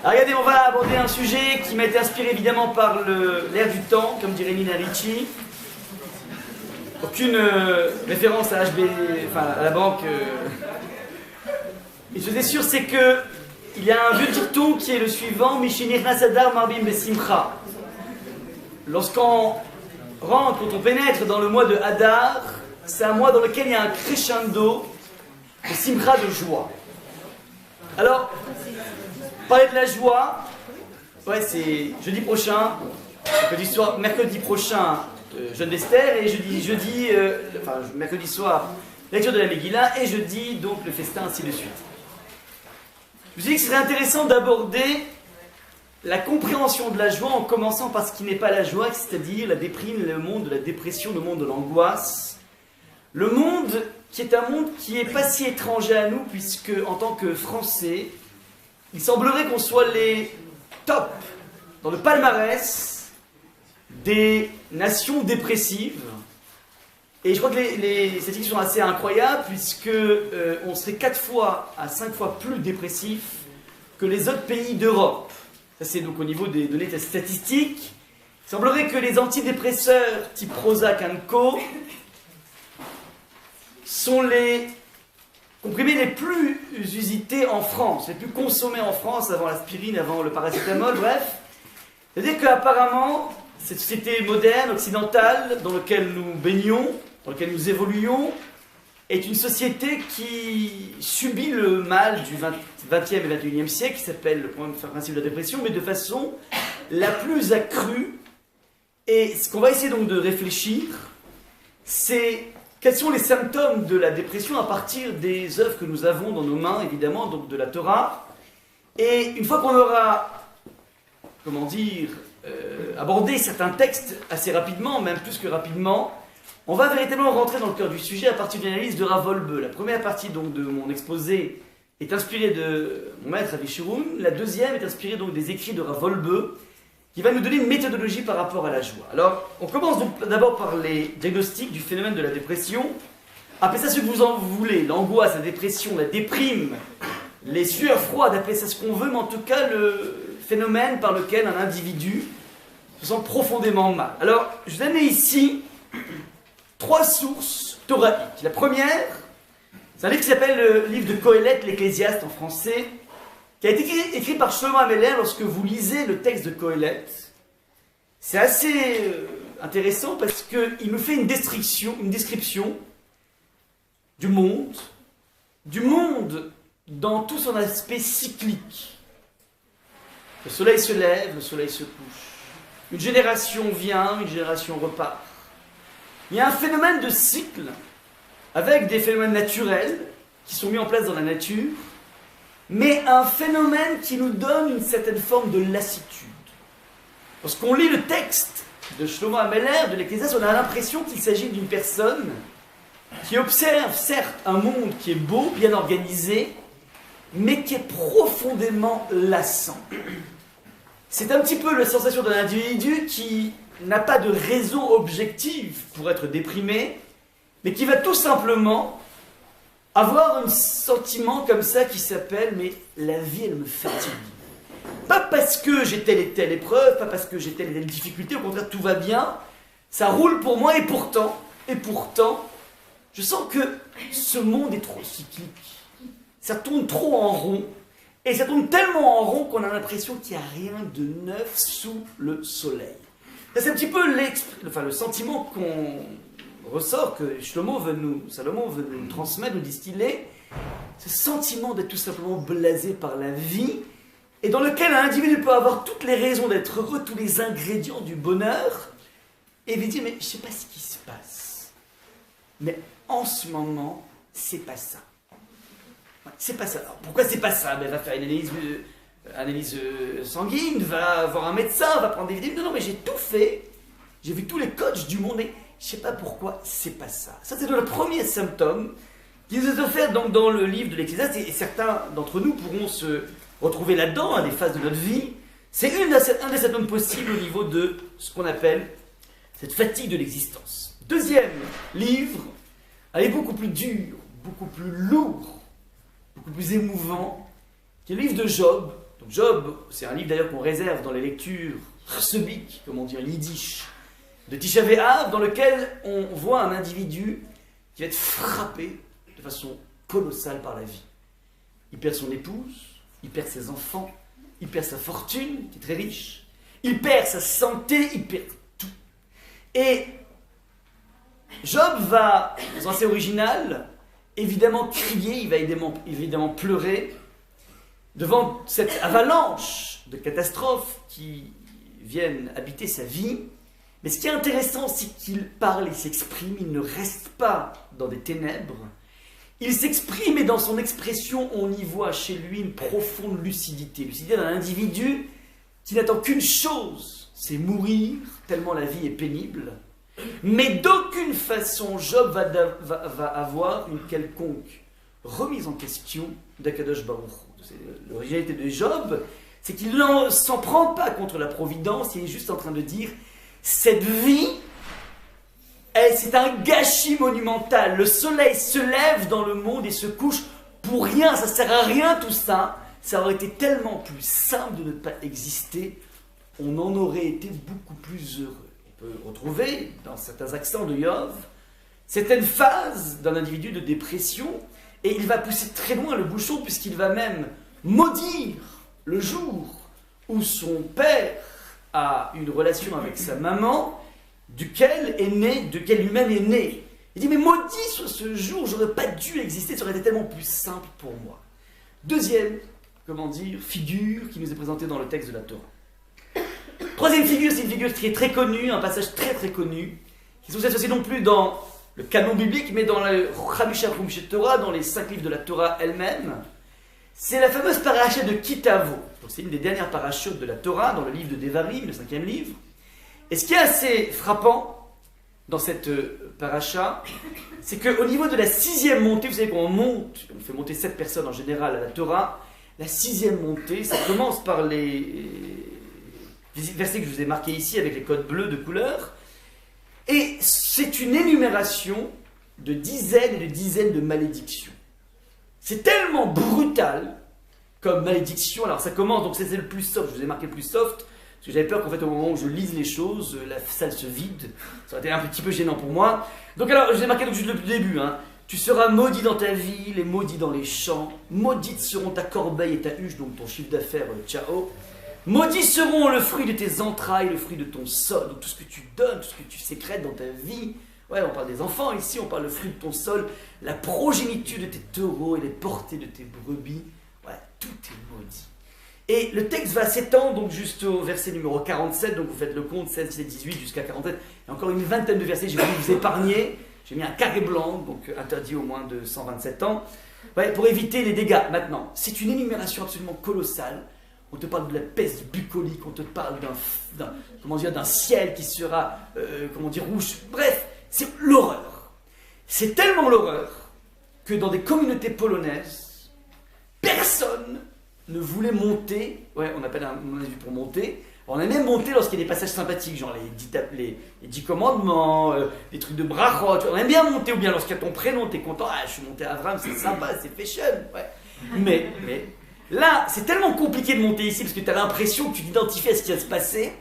Alors regardez, on va aborder un sujet qui m'a été inspiré évidemment par l'air du temps, comme dirait Nina Ricci. Aucune référence à HB, enfin à la banque. Et je suis sûr, c'est que il y a un vieux dicton qui est le suivant: Mishinir Nasadar Marbim Besimcha. Lorsqu'on rentre, quand on pénètre dans le mois de Hadar, c'est un mois dans lequel il y a un crescendo de simcha, de joie. Alors, parler de la joie, ouais, c'est jeudi prochain, mercredi prochain, jeûne d'Esther, et mercredi soir, lecture de la Megillah, et jeudi, donc le festin, ainsi de suite. Je me suis dit que ce serait intéressant d'aborder la compréhension de la joie en commençant par ce qui n'est pas la joie, c'est-à-dire la déprime, le monde de la dépression, le monde de l'angoisse. Le monde qui est un monde qui n'est pas si étranger à nous, puisque en tant que Français, il semblerait qu'on soit les tops dans le palmarès des nations dépressives. Et je crois que les statistiques sont assez incroyables, puisque on serait 4 fois à 5 fois plus dépressif que les autres pays d'Europe. Ça, c'est donc au niveau des données statistiques. Il semblerait que les antidépresseurs type Prozac & Co sont les comprimés les plus usités en France, les plus consommés en France, avant l'aspirine, avant le paracétamol, bref. C'est-à-dire qu'apparemment, cette société moderne, occidentale, dans laquelle nous baignons, dans laquelle nous évoluons, est une société qui subit le mal du 20e et 21e siècle, qui s'appelle le principe de la dépression, mais de façon la plus accrue. Et ce qu'on va essayer donc de réfléchir, c'est quels sont les symptômes de la dépression à partir des œuvres que nous avons dans nos mains, évidemment, donc de la Torah. Et une fois qu'on aura, abordé certains textes assez rapidement, même plus que rapidement, on va véritablement rentrer dans le cœur du sujet à partir d'une analyse de Rav Wolbe. La première partie donc de mon exposé est inspirée de mon maître Rabbi Shiroun. La deuxième est inspirée donc des écrits de Rav Wolbe, qui va nous donner une méthodologie par rapport à la joie. Alors, on commence donc d'abord par les diagnostics du phénomène de la dépression. Appelez ça ce que vous en voulez, l'angoisse, la dépression, la déprime, les sueurs froides, appelez ça ce qu'on veut, mais en tout cas le phénomène par lequel un individu se sent profondément mal. Alors, je vous donne ici 3 sources thoraïques. La première, c'est un livre qui s'appelle le livre de Qohélet, l'Ecclésiaste en français, qui a été écrit par Shlomo Ameler. Lorsque vous lisez le texte de Qohélet, c'est assez intéressant parce qu'il nous fait une description du monde dans tout son aspect cyclique. Le soleil se lève, le soleil se couche. Une génération vient, une génération repart. Il y a un phénomène de cycle, avec des phénomènes naturels qui sont mis en place dans la nature, mais un phénomène qui nous donne une certaine forme de lassitude. Lorsqu'on lit le texte de Shlomo Ameler, de l'Ecclésiaste, on a l'impression qu'il s'agit d'une personne qui observe, certes, un monde qui est beau, bien organisé, mais qui est profondément lassant. C'est un petit peu la sensation d'un individu qui n'a pas de raison objective pour être déprimé, mais qui va tout simplement avoir un sentiment comme ça qui s'appelle « mais la vie, elle me fatigue ». Pas parce que j'ai telle et telle épreuve, pas parce que j'ai telle et telle difficulté, au contraire, tout va bien, ça roule pour moi, et pourtant, je sens que ce monde est trop cyclique. Ça tourne trop en rond, et ça tourne tellement en rond qu'on a l'impression qu'il n'y a rien de neuf sous le soleil. C'est un petit peu le sentiment qu'on ressort, que Salomon veut nous transmettre, nous distiller, ce sentiment d'être tout simplement blasé par la vie, et dans lequel un individu peut avoir toutes les raisons d'être heureux, tous les ingrédients du bonheur, et lui dire, mais je ne sais pas ce qui se passe, mais en ce moment, c'est pas ça. C'est pas ça. Alors, pourquoi c'est pas ça? Ben, va faire une analyse sanguine, va voir un médecin, va prendre des vidéos. Non, mais j'ai tout fait. J'ai vu tous les coachs du monde et je sais pas pourquoi c'est pas ça. Ça, c'est le premier symptôme qui nous est offert donc dans le livre de l'Ecclésiaste, et certains d'entre nous pourront se retrouver là-dedans à des phases de notre vie. C'est un des symptômes possibles au niveau de ce qu'on appelle cette fatigue de l'existence. Deuxième livre, elle est beaucoup plus dur, beaucoup plus lourd, beaucoup plus émouvant, qui est le livre de Job, Donc Job, c'est un livre d'ailleurs qu'on réserve dans les lectures chsebik, comme on dit en yiddish, de Tisha B'Av, dans lequel on voit un individu qui va être frappé de façon colossale par la vie. Il perd son épouse, il perd ses enfants, il perd sa fortune, qui est très riche, il perd sa santé, il perd tout. Et Job va, de façon assez originale, évidemment crier, il va évidemment pleurer devant cette avalanche de catastrophes qui viennent habiter sa vie. Mais ce qui est intéressant, c'est qu'il parle, il s'exprime, il ne reste pas dans des ténèbres. Il s'exprime et dans son expression, on y voit chez lui une profonde lucidité. Lucidité d'un individu qui n'attend qu'une chose, c'est mourir, tellement la vie est pénible. Mais d'aucune façon, Job va avoir une quelconque remise en question d'Akadosh Baruch Hu. L'originalité de Job, c'est qu'il ne s'en prend pas contre la providence, il est juste en train de dire cette vie, c'est un gâchis monumental. Le soleil se lève dans le monde et se couche pour rien, ça ne sert à rien tout ça. Ça aurait été tellement plus simple de ne pas exister, on en aurait été beaucoup plus heureux. On peut retrouver dans certains accents de Yov certaines phases d'un individu de dépression, et il va pousser très loin le bouchon puisqu'il va même maudire le jour où son père a une relation avec sa maman, duquel lui-même est né. Il dit, mais maudit soit ce jour, j'aurais pas dû exister, ça aurait été tellement plus simple pour moi. Deuxième, figure qui nous est présentée dans le texte de la Torah. Troisième figure, c'est une figure qui est très connue, un passage très très connu, qui sont associés non plus dans le canon biblique, mais dans le Chamisha Chumshet Torah, dans les 5 livres de la Torah elle-même. C'est la fameuse paracha de Kitavo. C'est une des dernières parachutes de la Torah, dans le livre de Devarim, le 5e livre. Et ce qui est assez frappant dans cette paracha, c'est qu'au niveau de la 6e montée, vous savez qu'on monte, on fait monter 7 personnes en général à la Torah, la 6e montée, ça commence par les versets que je vous ai marqués ici avec les codes bleus de couleur, et c'est une énumération de dizaines et de dizaines de malédictions. C'est tellement brutal comme malédiction. Alors ça commence, donc c'est le plus soft, je vous ai marqué le plus soft, parce que j'avais peur qu'en fait au moment où je lise les choses, la salle se vide, ça aurait été un petit peu gênant pour moi. Donc alors, je vous ai marqué donc juste le début, Tu seras maudit dans ta ville et maudit dans les champs, maudites seront ta corbeille et ta huche, donc ton chiffre d'affaires, ciao. Maudits seront le fruit de tes entrailles, le fruit de ton sol, donc tout ce que tu donnes, tout ce que tu sécrètes dans ta vie. Ouais, on parle des enfants ici, on parle le fruit de ton sol, la progéniture de tes taureaux et les portées de tes brebis. Ouais, tout est maudit. Et le texte va s'étendre donc juste au verset numéro 47, donc vous faites le compte, 16, 17, 18 jusqu'à 47. Il y a encore une vingtaine de versets, j'ai voulu vous épargner. J'ai mis un carré blanc, donc interdit au moins de 127 ans. Ouais, pour éviter les dégâts. Maintenant, c'est une énumération absolument colossale. On te parle de la peste bucolique, on te parle d'un ciel qui sera, rouge. Bref, c'est l'horreur. C'est tellement l'horreur que dans des communautés polonaises, personne ne voulait monter. Ouais, on appelle on a vu pour monter. On a même monté lorsqu'il y a des passages sympathiques, genre les 10 commandements, les trucs de brachot. On aime bien monter, ou bien lorsqu'il y a ton prénom, t'es content. Ah, je suis monté à Avram, c'est sympa, c'est fashion. Ouais. Mais là, c'est tellement compliqué de monter ici, parce que tu as l'impression que tu t'identifies à ce qui va se passer,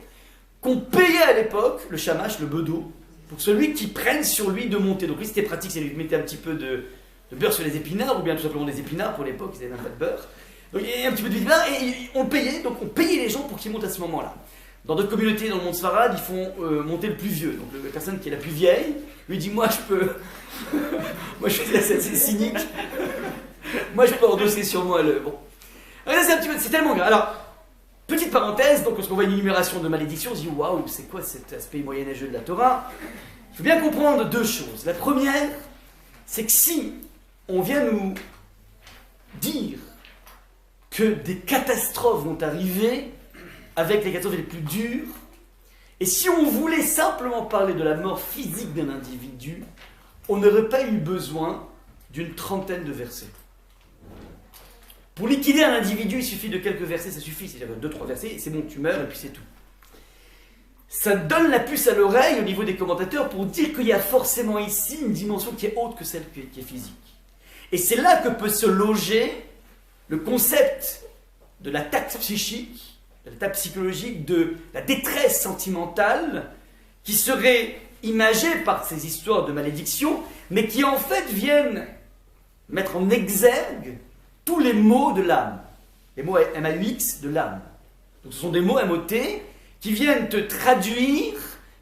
qu'on payait à l'époque le shamash, le bedeau, pour celui qui prenne sur lui de monter. Donc lui, c'était pratique, c'est lui mettait un petit peu de beurre sur les épinards, ou bien tout simplement des épinards pour l'époque, ils n'avaient même pas de beurre. Donc il y a un petit peu de vinaigre et on payait, donc on payait les gens pour qu'ils montent à ce moment-là. Dans d'autres communautés, dans le monde sfarade, ils font monter le plus vieux. Donc la personne qui est la plus vieille lui dit, moi je peux, moi je suis assez cynique, moi je peux endosser sur moi le... Bon. Alors, là, c'est tellement grave. Alors, petite parenthèse, donc lorsqu'on voit une énumération de malédictions, on se dit, waouh, c'est quoi cet aspect moyenâgeux de la Torah? Il faut bien comprendre deux choses. La première, c'est que si on vient nous dire que des catastrophes vont arriver avec les catastrophes les plus dures, et si on voulait simplement parler de la mort physique d'un individu, on n'aurait pas eu besoin d'une trentaine de versets. Pour liquider un individu, il suffit de quelques versets, ça suffit, c'est-à-dire 2-3 versets, c'est bon, tu meurs, et puis c'est tout. Ça donne la puce à l'oreille au niveau des commentateurs pour dire qu'il y a forcément ici une dimension qui est autre que celle qui est physique. Et c'est là que peut se loger le concept de l'attaque psychique, de l'attaque psychologique, de la détresse sentimentale, qui serait imagée par ces histoires de malédiction, mais qui en fait viennent mettre en exergue tous les maux de l'âme. Les mots M-A-U-X de l'âme. Donc ce sont des mots M-O-T qui viennent te traduire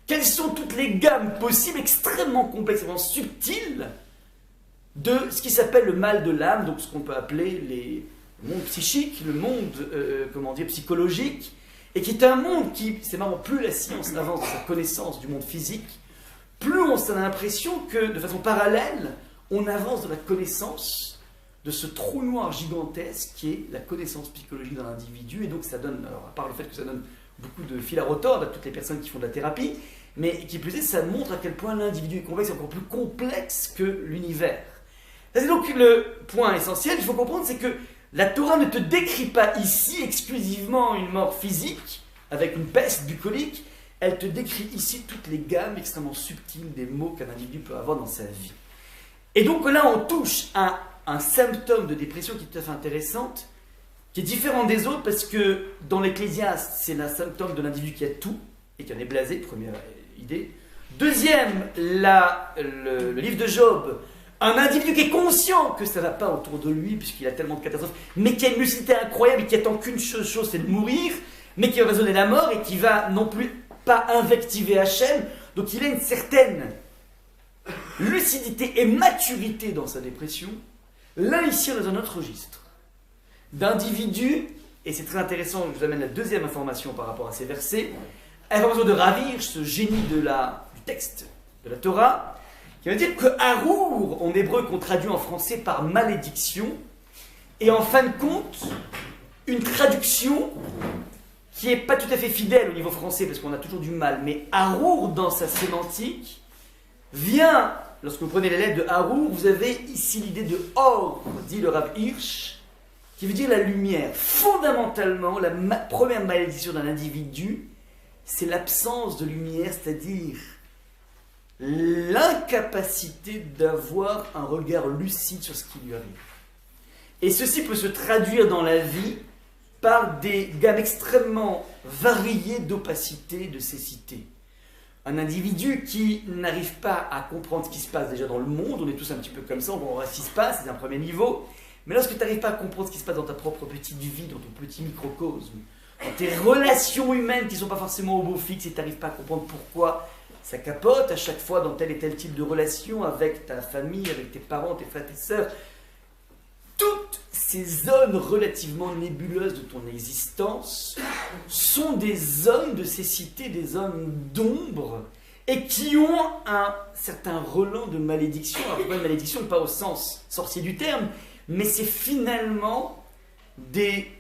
quelles sont toutes les gammes possibles, extrêmement complexes, extrêmement subtiles, de ce qui s'appelle le mal de l'âme, donc ce qu'on peut appeler le monde psychique, le monde psychologique, et qui est un monde qui, c'est marrant, plus la science avance dans sa connaissance du monde physique, plus on a l'impression que, de façon parallèle, on avance dans la connaissance de ce trou noir gigantesque qui est la connaissance psychologique d'un individu, et donc ça donne, alors à part le fait que ça donne beaucoup de fil à retordre à toutes les personnes qui font de la thérapie, mais qui plus est, ça montre à quel point l'individu est complexe, encore plus complexe que l'univers. C'est donc le point essentiel, il faut comprendre, c'est que la Torah ne te décrit pas ici exclusivement une mort physique, avec une peste bucolique, elle te décrit ici toutes les gammes extrêmement subtiles des maux qu'un individu peut avoir dans sa vie. Et donc là, on touche à un symptôme de dépression qui est tout à fait intéressante, qui est différent des autres, parce que dans l'Ecclésiaste, c'est le symptôme de l'individu qui a tout, et qui en est blasé, première idée. Deuxième, le livre de Job, un individu qui est conscient que ça ne va pas autour de lui, puisqu'il a tellement de catastrophes, mais qui a une lucidité incroyable et qui attend qu'une chose, c'est de mourir, mais qui va raisonner la mort et qui va non plus pas invectiver Hachem. Donc il a une certaine lucidité et maturité dans sa dépression. Là, ici, on est dans un autre registre d'individus, et c'est très intéressant, je vous amène la deuxième information par rapport à ces versets, information de Ravir, ce génie du texte de la Torah, qui veut dire que Arour, en hébreu, qu'on traduit en français par malédiction, est en fin de compte une traduction qui n'est pas tout à fait fidèle au niveau français, parce qu'on a toujours du mal, mais Arour, dans sa sémantique, vient, lorsque vous prenez les lettres de Arour, vous avez ici l'idée de Or, dit le Rav Hirsch, qui veut dire la lumière. Fondamentalement, la première malédiction d'un individu, c'est l'absence de lumière, c'est-à-dire l'incapacité d'avoir un regard lucide sur ce qui lui arrive. Et ceci peut se traduire dans la vie par des gammes extrêmement variées d'opacité, de cécité. Un individu qui n'arrive pas à comprendre ce qui se passe déjà dans le monde, on est tous un petit peu comme ça, on voit ce qui se passe, c'est un premier niveau, mais lorsque tu n'arrives pas à comprendre ce qui se passe dans ta propre petite vie, dans ton petit microcosme, dans tes relations humaines qui ne sont pas forcément au beau fixe, et tu n'arrives pas à comprendre pourquoi ça capote à chaque fois dans tel et tel type de relation avec ta famille, avec tes parents, tes frères, tes sœurs, toutes ces zones relativement nébuleuses de ton existence sont des zones de cécité, des zones d'ombre, et qui ont un certain relent de malédiction. Alors, pas une malédiction, pas au sens sorcier du terme, mais c'est finalement des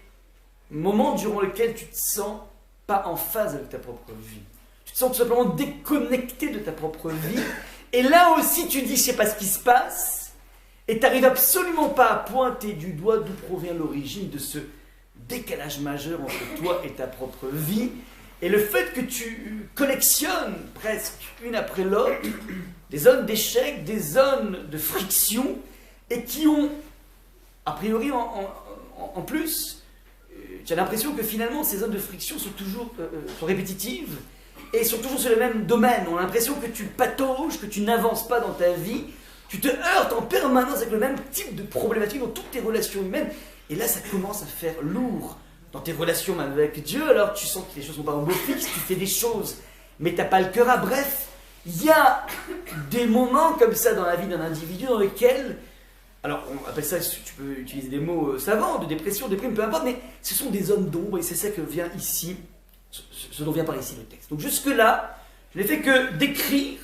moments durant lesquels tu te sens pas en phase avec ta propre vie. Tu te sens tout simplement déconnecté de ta propre vie, et là aussi tu dis je sais pas ce qui se passe, et tu n'arrives absolument pas à pointer du doigt d'où provient l'origine de ce décalage majeur entre toi et ta propre vie, et le fait que tu collectionnes presque une après l'autre des zones d'échec, des zones de friction, et qui ont, a priori en plus, tu as l'impression que finalement ces zones de friction sont toujours sont répétitives, et sont toujours sur le même domaine. On a l'impression que tu patauges, que tu n'avances pas dans ta vie, tu te heurtes en permanence avec le même type de problématique dans toutes tes relations humaines, et là ça commence à faire lourd dans tes relations même avec Dieu. Alors tu sens que les choses sont pas en beau fixe, tu fais des choses, mais tu n'as pas le cœur à. Bref, il y a des moments comme ça dans la vie d'un individu dans lesquels, alors on appelle ça, tu peux utiliser des mots savants, de dépression, de déprime, peu importe, mais ce sont des zones d'ombre, et c'est ça que vient ici, ce dont vient par ici le texte. Donc jusque-là, je n'ai fait que décrire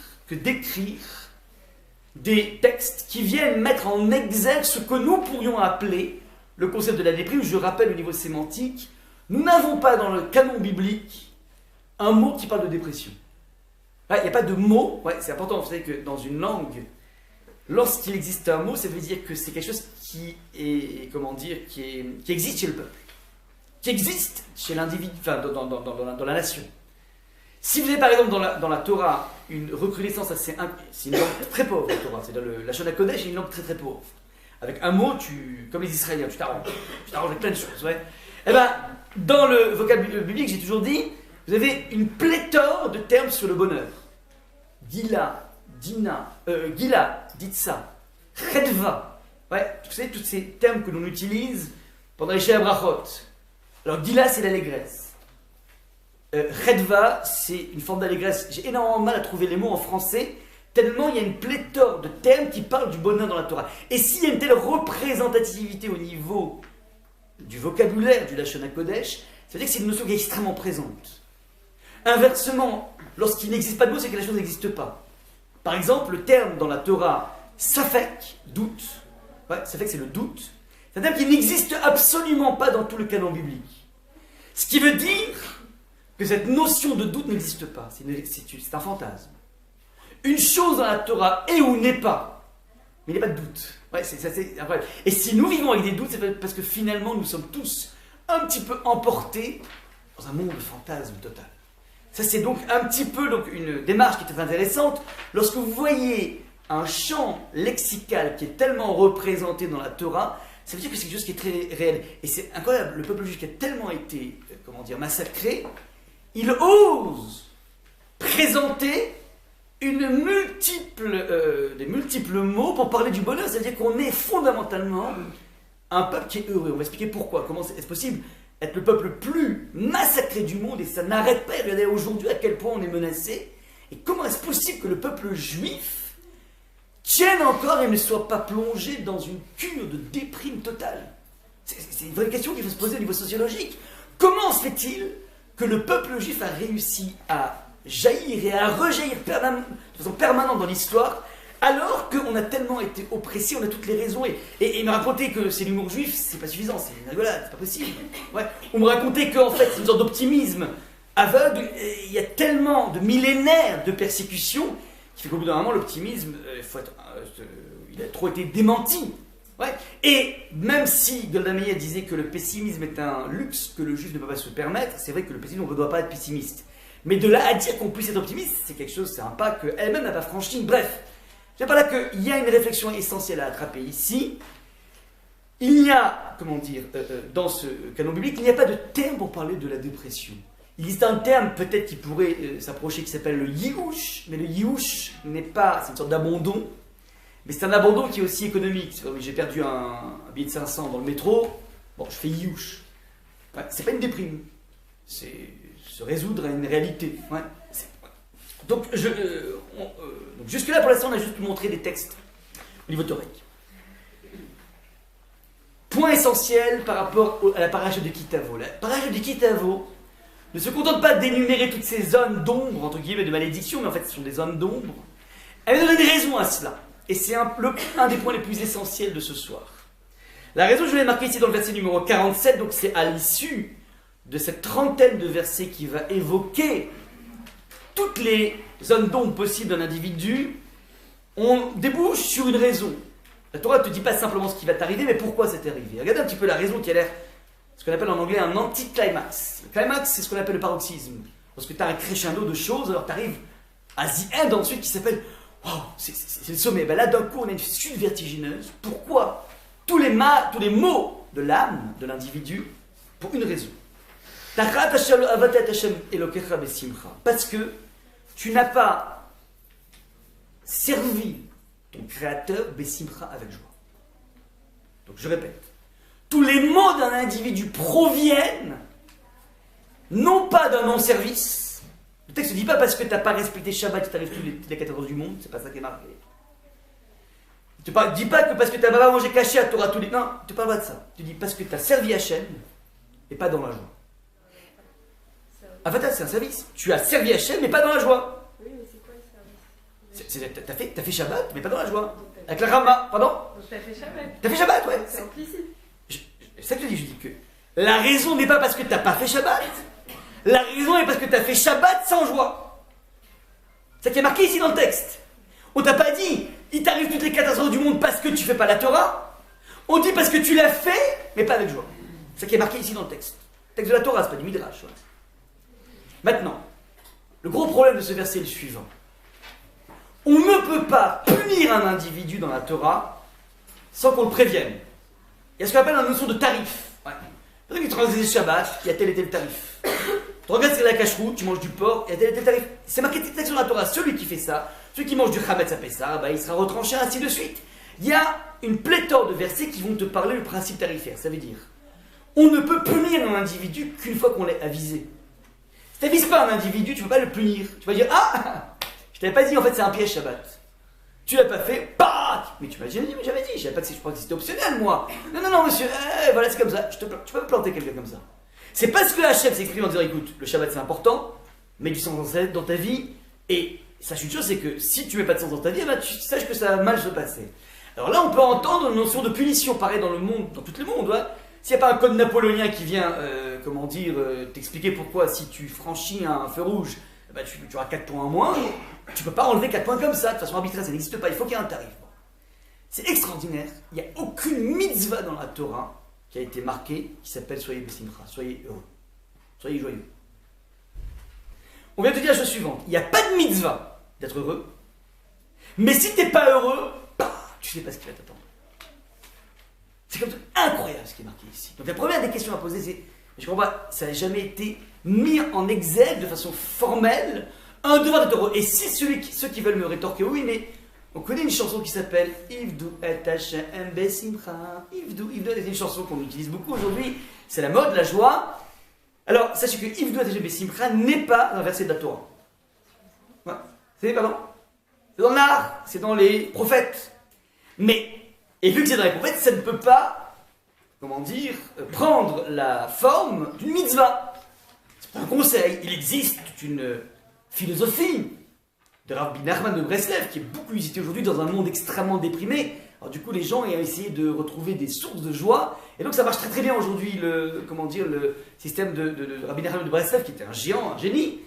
des textes qui viennent mettre en exergue ce que nous pourrions appeler le concept de la déprime. Je rappelle au niveau sémantique, nous n'avons pas dans le canon biblique un mot qui parle de dépression. Il n'y a pas de mot, c'est important, vous savez que dans une langue, lorsqu'il existe un mot, ça veut dire que c'est quelque chose qui est, qui existe chez le peuple, qui existe chez l'individu, enfin dans la nation. Si vous avez par exemple dans la Torah une recrudescence assez... C'est une langue très pauvre, la Torah, c'est-à-dire la Shona Kodesh est une langue très très pauvre. Avec un mot, comme les Israéliens, tu t'arranges avec plein de choses, ouais. Eh bien, dans le vocabulaire biblique, j'ai toujours dit, vous avez une pléthore de termes sur le bonheur. Gila, Dina, Gila, Ditsa, Chedva. Ouais, vous savez, tous ces termes que l'on utilise pendant les Shea Brachot. Alors, Gila, c'est l'allégresse. Chedva, c'est une forme d'allégresse. J'ai énormément de mal à trouver les mots en français, tellement il y a une pléthore de termes qui parlent du bonheur dans la Torah. Et s'il y a une telle représentativité au niveau du vocabulaire du Lashon HaKodesh, ça veut dire que c'est une notion qui est extrêmement présente. Inversement, lorsqu'il n'existe pas de mot, c'est que la chose n'existe pas. Par exemple, le terme dans la Torah, safek, doute, ouais, safek c'est le doute, c'est un terme qui n'existe absolument pas dans tout le canon biblique. Ce qui veut dire que cette notion de doute n'existe pas, c'est un fantasme. Une chose dans la Torah est ou n'est pas, mais il n'y a pas de doute. Ouais, c'est incroyable. Et si nous vivons avec des doutes, c'est parce que finalement nous sommes tous un petit peu emportés dans un monde de fantasme total. Ça, c'est donc un petit peu donc, une démarche qui est très intéressante. Lorsque vous voyez un champ lexical qui est tellement représenté dans la Torah, ça veut dire que c'est quelque chose qui est très réel. Et c'est incroyable, le peuple juif qui a tellement été, massacré, il ose présenter des multiples mots pour parler du bonheur. Ça veut dire qu'on est fondamentalement un peuple qui est heureux. On va expliquer pourquoi. Comment est-ce possible être le peuple le plus massacré du monde, et ça n'arrête pas. Regardez aujourd'hui à quel point on est menacé. Et comment est-ce possible que le peuple juif tienne encore et ne soit pas plongé dans une cure de déprime totale? C'est une vraie question qu'il faut se poser au niveau sociologique. Comment se fait-il que le peuple juif a réussi à jaillir et à rejaillir de façon permanente dans l'histoire, alors qu'on a tellement été oppressé, on a toutes les raisons, et me raconter que c'est l'humour juif, c'est pas suffisant, c'est une rigolade, c'est pas possible. Ouais. On me racontait qu'en fait c'est une sorte d'optimisme aveugle, il y a tellement de millénaires de persécutions, qui fait qu'au bout d'un moment l'optimisme, il a trop été démenti. Ouais. Et même si Golda Meir disait que le pessimisme est un luxe que le juif ne peut pas se permettre, c'est vrai que le pessimisme, on ne doit pas être pessimiste. Mais de là à dire qu'on puisse être optimiste, c'est quelque chose, c'est un pas qu'elle-même n'a pas franchi. Bref, je veux dire par là qu'il y a une réflexion essentielle à attraper ici. Il y a, dans ce canon biblique, il n'y a pas de terme pour parler de la dépression. Il existe un terme peut-être qui pourrait s'approcher, qui s'appelle le yiouch, mais le yiouch n'est pas, c'est une sorte d'abandon, mais c'est un abandon qui est aussi économique. J'ai perdu un billet de 500 dans le métro, bon, je fais yiouch. Ouais, c'est pas une déprime, c'est se résoudre à une réalité. Ouais. Donc, jusque-là, pour l'instant, on a juste montré des textes au niveau théorique. Point essentiel par rapport à la paracha de Kitavo. La paracha de Kitavo ne se contente pas d'énumérer toutes ces zones d'ombre, entre guillemets, de malédiction, mais en fait, ce sont des zones d'ombre. Elle nous donne une raison à cela. Et c'est un des points les plus essentiels de ce soir. La raison, je l'ai marquée ici dans le verset numéro 47, donc c'est à l'issue de cette trentaine de versets qui va évoquer toutes les zones d'ombre possibles d'un individu, on débouche sur une raison. La Torah ne te dit pas simplement ce qui va t'arriver, mais pourquoi c'est arrivé. Regardez un petit peu la raison qui a l'air, ce qu'on appelle en anglais un anti-climax. Le climax, c'est ce qu'on appelle le paroxysme. Lorsque tu as un crescendo de choses, alors tu arrives à the end ensuite qui s'appelle wow, c'est le sommet. Ben là, d'un coup, on a une chute vertigineuse. Pourquoi tous les maux de l'âme de l'individu, pour une raison. Parce que tu n'as pas servi ton créateur Bessimcha avec joie. Donc je répète, tous les maux d'un individu proviennent non pas d'un non-service. Le texte ne dit pas parce que tu n'as pas respecté Shabbat, tu arrives tous les 14 du monde, c'est pas ça qui est marqué. Tu ne dis pas que parce que tu n'as pas mangé caché à Torah tous les... Non, tu ne parles pas de ça. Tu dis parce que tu as servi Hachem et pas dans la joie. Avatar, c'est un service. Tu as servi Hachem, mais pas dans la joie. Oui, mais c'est quoi le service? T'as fait Shabbat, mais pas dans la joie. Avec la Rama, pardon? Donc t'as fait Shabbat. T'as fait Shabbat, ouais. C'est implicite. C'est ça que je dis que la raison n'est pas parce que t'as pas fait Shabbat. La raison est parce que t'as fait Shabbat sans joie. C'est ça qui est marqué ici dans le texte. On t'a pas dit, il t'arrive toutes les catastrophes du monde parce que tu fais pas la Torah. On dit parce que tu l'as fait, mais pas avec joie. C'est ça qui est marqué ici dans le texte. Le texte de la Torah, c'est pas du Midrash. Ouais. Maintenant, le gros problème de ce verset est le suivant. On ne peut pas punir un individu dans la Torah sans qu'on le prévienne. Il y a ce qu'on appelle la notion de tarif. Ouais. Parce que tu regardes les Shabbat, il y a tel et tel tarif. Tu regardes c'est la cache-route, tu manges du porc, il y a tel et tel tarif. C'est marqué texte sur la Torah. Celui qui fait ça, celui qui mange du Chametz à Pessah, bah, il sera retranché, ainsi de suite. Il y a une pléthore de versets qui vont te parler du principe tarifaire. Ça veut dire, on ne peut punir un individu qu'une fois qu'on l'a avisé. Si tu n'avises pas un individu, tu ne peux pas le punir. Tu vas dire, ah, je t'avais pas dit, en fait c'est un piège Shabbat. Tu l'as pas fait, bah. Mais tu m'as dit, mais j'avais dit, je savais pas que je crois que c'était optionnel, moi. Non, monsieur, voilà, c'est comme ça. Tu peux me planter quelqu'un comme ça. C'est parce que Hachem s'exprime en disant, écoute, le Shabbat c'est important, mets du sens dans ta vie, et sache une chose, c'est que si tu mets pas de sens dans ta vie, bah, tu saches que ça va mal se passer. Alors là, on peut entendre une notion de punition, pareil dans le monde, dans tout le monde, ouais. S'il n'y a pas un code napoléonien qui vient, t'expliquer pourquoi si tu franchis un feu rouge, bah, tu auras 4 points en moins, tu peux pas enlever 4 points comme ça, de façon arbitraire, ça n'existe pas, il faut qu'il y ait un tarif. C'est extraordinaire, il n'y a aucune mitzvah dans la Torah qui a été marquée, qui s'appelle soyez besimcha, soyez heureux, soyez joyeux. On vient de dire la chose suivante, il n'y a pas de mitzvah d'être heureux, mais si tu n'es pas heureux, bah, tu sais pas ce qui va t'attendre. C'est comme ça, incroyable ce qui est marqué ici. Donc la première des questions à poser, c'est, je comprends pas, ça n'a jamais été mis en exergue de façon formelle, un devoir d'être heureux. Et si ceux qui veulent me rétorquer, oui, mais on connaît une chanson qui s'appelle Ivdu et Hashem besimcha. Ivdu, c'est une chanson qu'on utilise beaucoup aujourd'hui, c'est la mode, la joie. Alors, sachez que Ivdu et Hashem besimcha n'est pas un verset de la Torah. Ouais. C'est dans l'art, c'est dans les prophètes. Mais, et vu que c'est dans les prophètes, ça ne peut pas, prendre la forme d'une mitzvah. C'est pas un conseil, il existe une philosophie de Rabbi Nachman de Breslev qui est beaucoup usitée aujourd'hui dans un monde extrêmement déprimé. Alors du coup, les gens ont essayé de retrouver des sources de joie, et donc ça marche très très bien aujourd'hui, le système de Rabbi Nachman de Breslev, qui était un géant, un génie.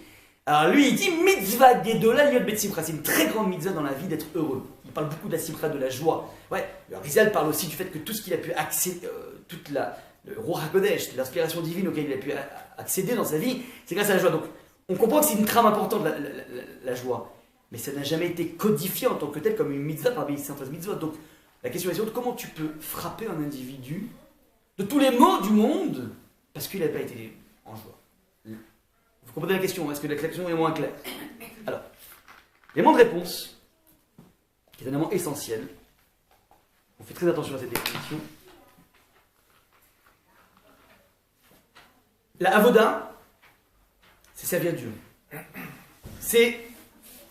Alors lui, il dit mitzvah gedola liot betsimcha, c'est une très grande mitzvah dans la vie d'être heureux. Il parle beaucoup de la simcha, de la joie. Ouais, Rizal parle aussi du fait que tout ce qu'il a pu accéder, le Ruach HaKodesh, l'inspiration divine auquel il a pu accéder dans sa vie, c'est grâce à la joie. Donc on comprend que c'est une trame importante, la joie. Mais ça n'a jamais été codifié en tant que tel comme une mitzvah parmi les 113 mitzvahs. Donc la question est suivante, comment tu peux frapper un individu de tous les maux du monde parce qu'il n'a pas été en joie? Vous comprenez la question? Est-ce que la question est moins claire? Alors, l'élément de réponse, qui est un élément essentiel, on fait très attention à cette définition. La avoda, c'est servir Dieu. C'est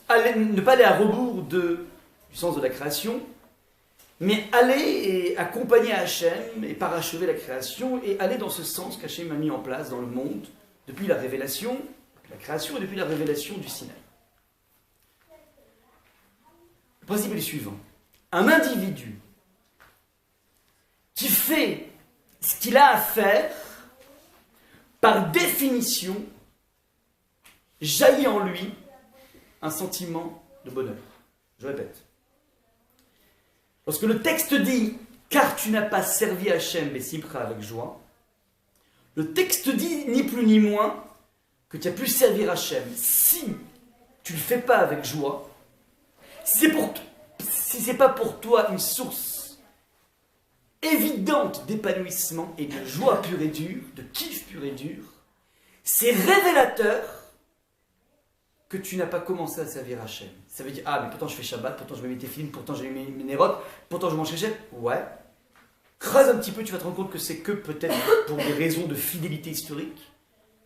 ne pas aller à rebours du sens de la création, mais aller et accompagner Hachem et parachever la création et aller dans ce sens qu'Hachem a mis en place dans le monde depuis la révélation, depuis la création et depuis la révélation du Sinaï. Le principe est le suivant. Un individu qui fait ce qu'il a à faire, par définition, jaillit en lui un sentiment de bonheur. Je répète. Lorsque le texte dit « car tu n'as pas servi Hachem besimcha avec joie », le texte dit ni plus ni moins que tu as pu servir Hachem. Si tu ne le fais pas avec joie, si c'est pas pour toi une source évidente d'épanouissement et de joie pure et dure, de kiff pur et dur, c'est révélateur que tu n'as pas commencé à servir Hachem. Ça veut dire, ah mais pourtant je fais Shabbat, pourtant je mets mes téfilines, pourtant j'ai mes nérotes, pourtant je mange Hachem. Ouais. Creuse un petit peu, tu vas te rendre compte que c'est que peut-être pour des raisons de fidélité historique,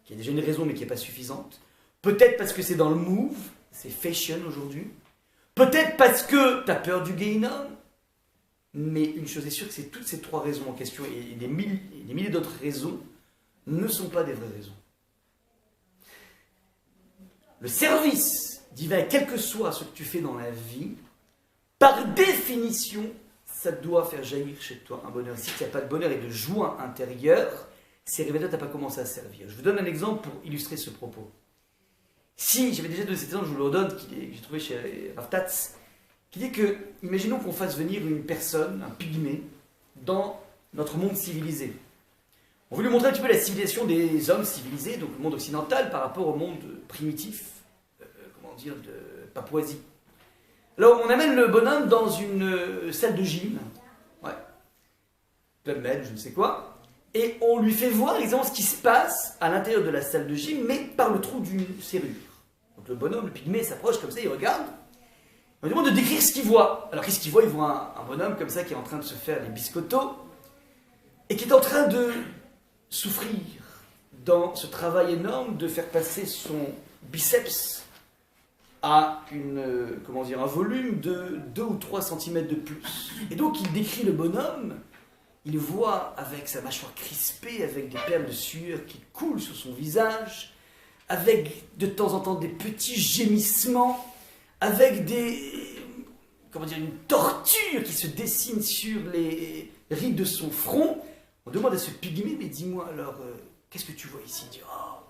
qui est déjà une raison mais qui n'est pas suffisante. Peut-être parce que c'est dans le move, c'est fashion aujourd'hui. Peut-être parce que tu as peur du Gehinnom. Mais une chose est sûre, c'est que toutes ces trois raisons en question et des milliers d'autres raisons ne sont pas des vraies raisons. Le service divin, quel que soit ce que tu fais dans la vie, par définition, ça doit faire jaillir chez toi un bonheur. Si tu n'as pas de bonheur et de joie intérieure, c'est révélateur que tu n'as pas commencé à servir. Je vous donne un exemple pour illustrer ce propos. Si, j'avais déjà donné cet exemple, je vous le redonne, que j'ai trouvé chez Rav Tatz, qui dit que, imaginons qu'on fasse venir une personne, un pygmée, dans notre monde civilisé. On veut lui montrer un petit peu la civilisation des hommes civilisés, donc le monde occidental, par rapport au monde primitif, de Papouasie. Alors, on amène le bonhomme dans une salle de gym, ouais, Club Med, je ne sais quoi, et on lui fait voir exactement ce qui se passe à l'intérieur de la salle de gym, mais par le trou d'une serrure. Donc le bonhomme, le pygmée, s'approche comme ça, il regarde. On lui demande de décrire ce qu'il voit. Alors qu'est-ce qu'il voit? Il voit un bonhomme comme ça qui est en train de se faire les biscottos et qui est en train de souffrir dans ce travail énorme de faire passer son biceps à un volume de 2 ou 3 cm de plus. Et donc il décrit le bonhomme, il voit avec sa mâchoire crispée, avec des perles de sueur qui coulent sur son visage, avec de temps en temps des petits gémissements, avec une torture qui se dessine sur les rides de son front. On demande à ce pygmée, mais dis-moi alors, qu'est-ce que tu vois ici? Il dit, oh,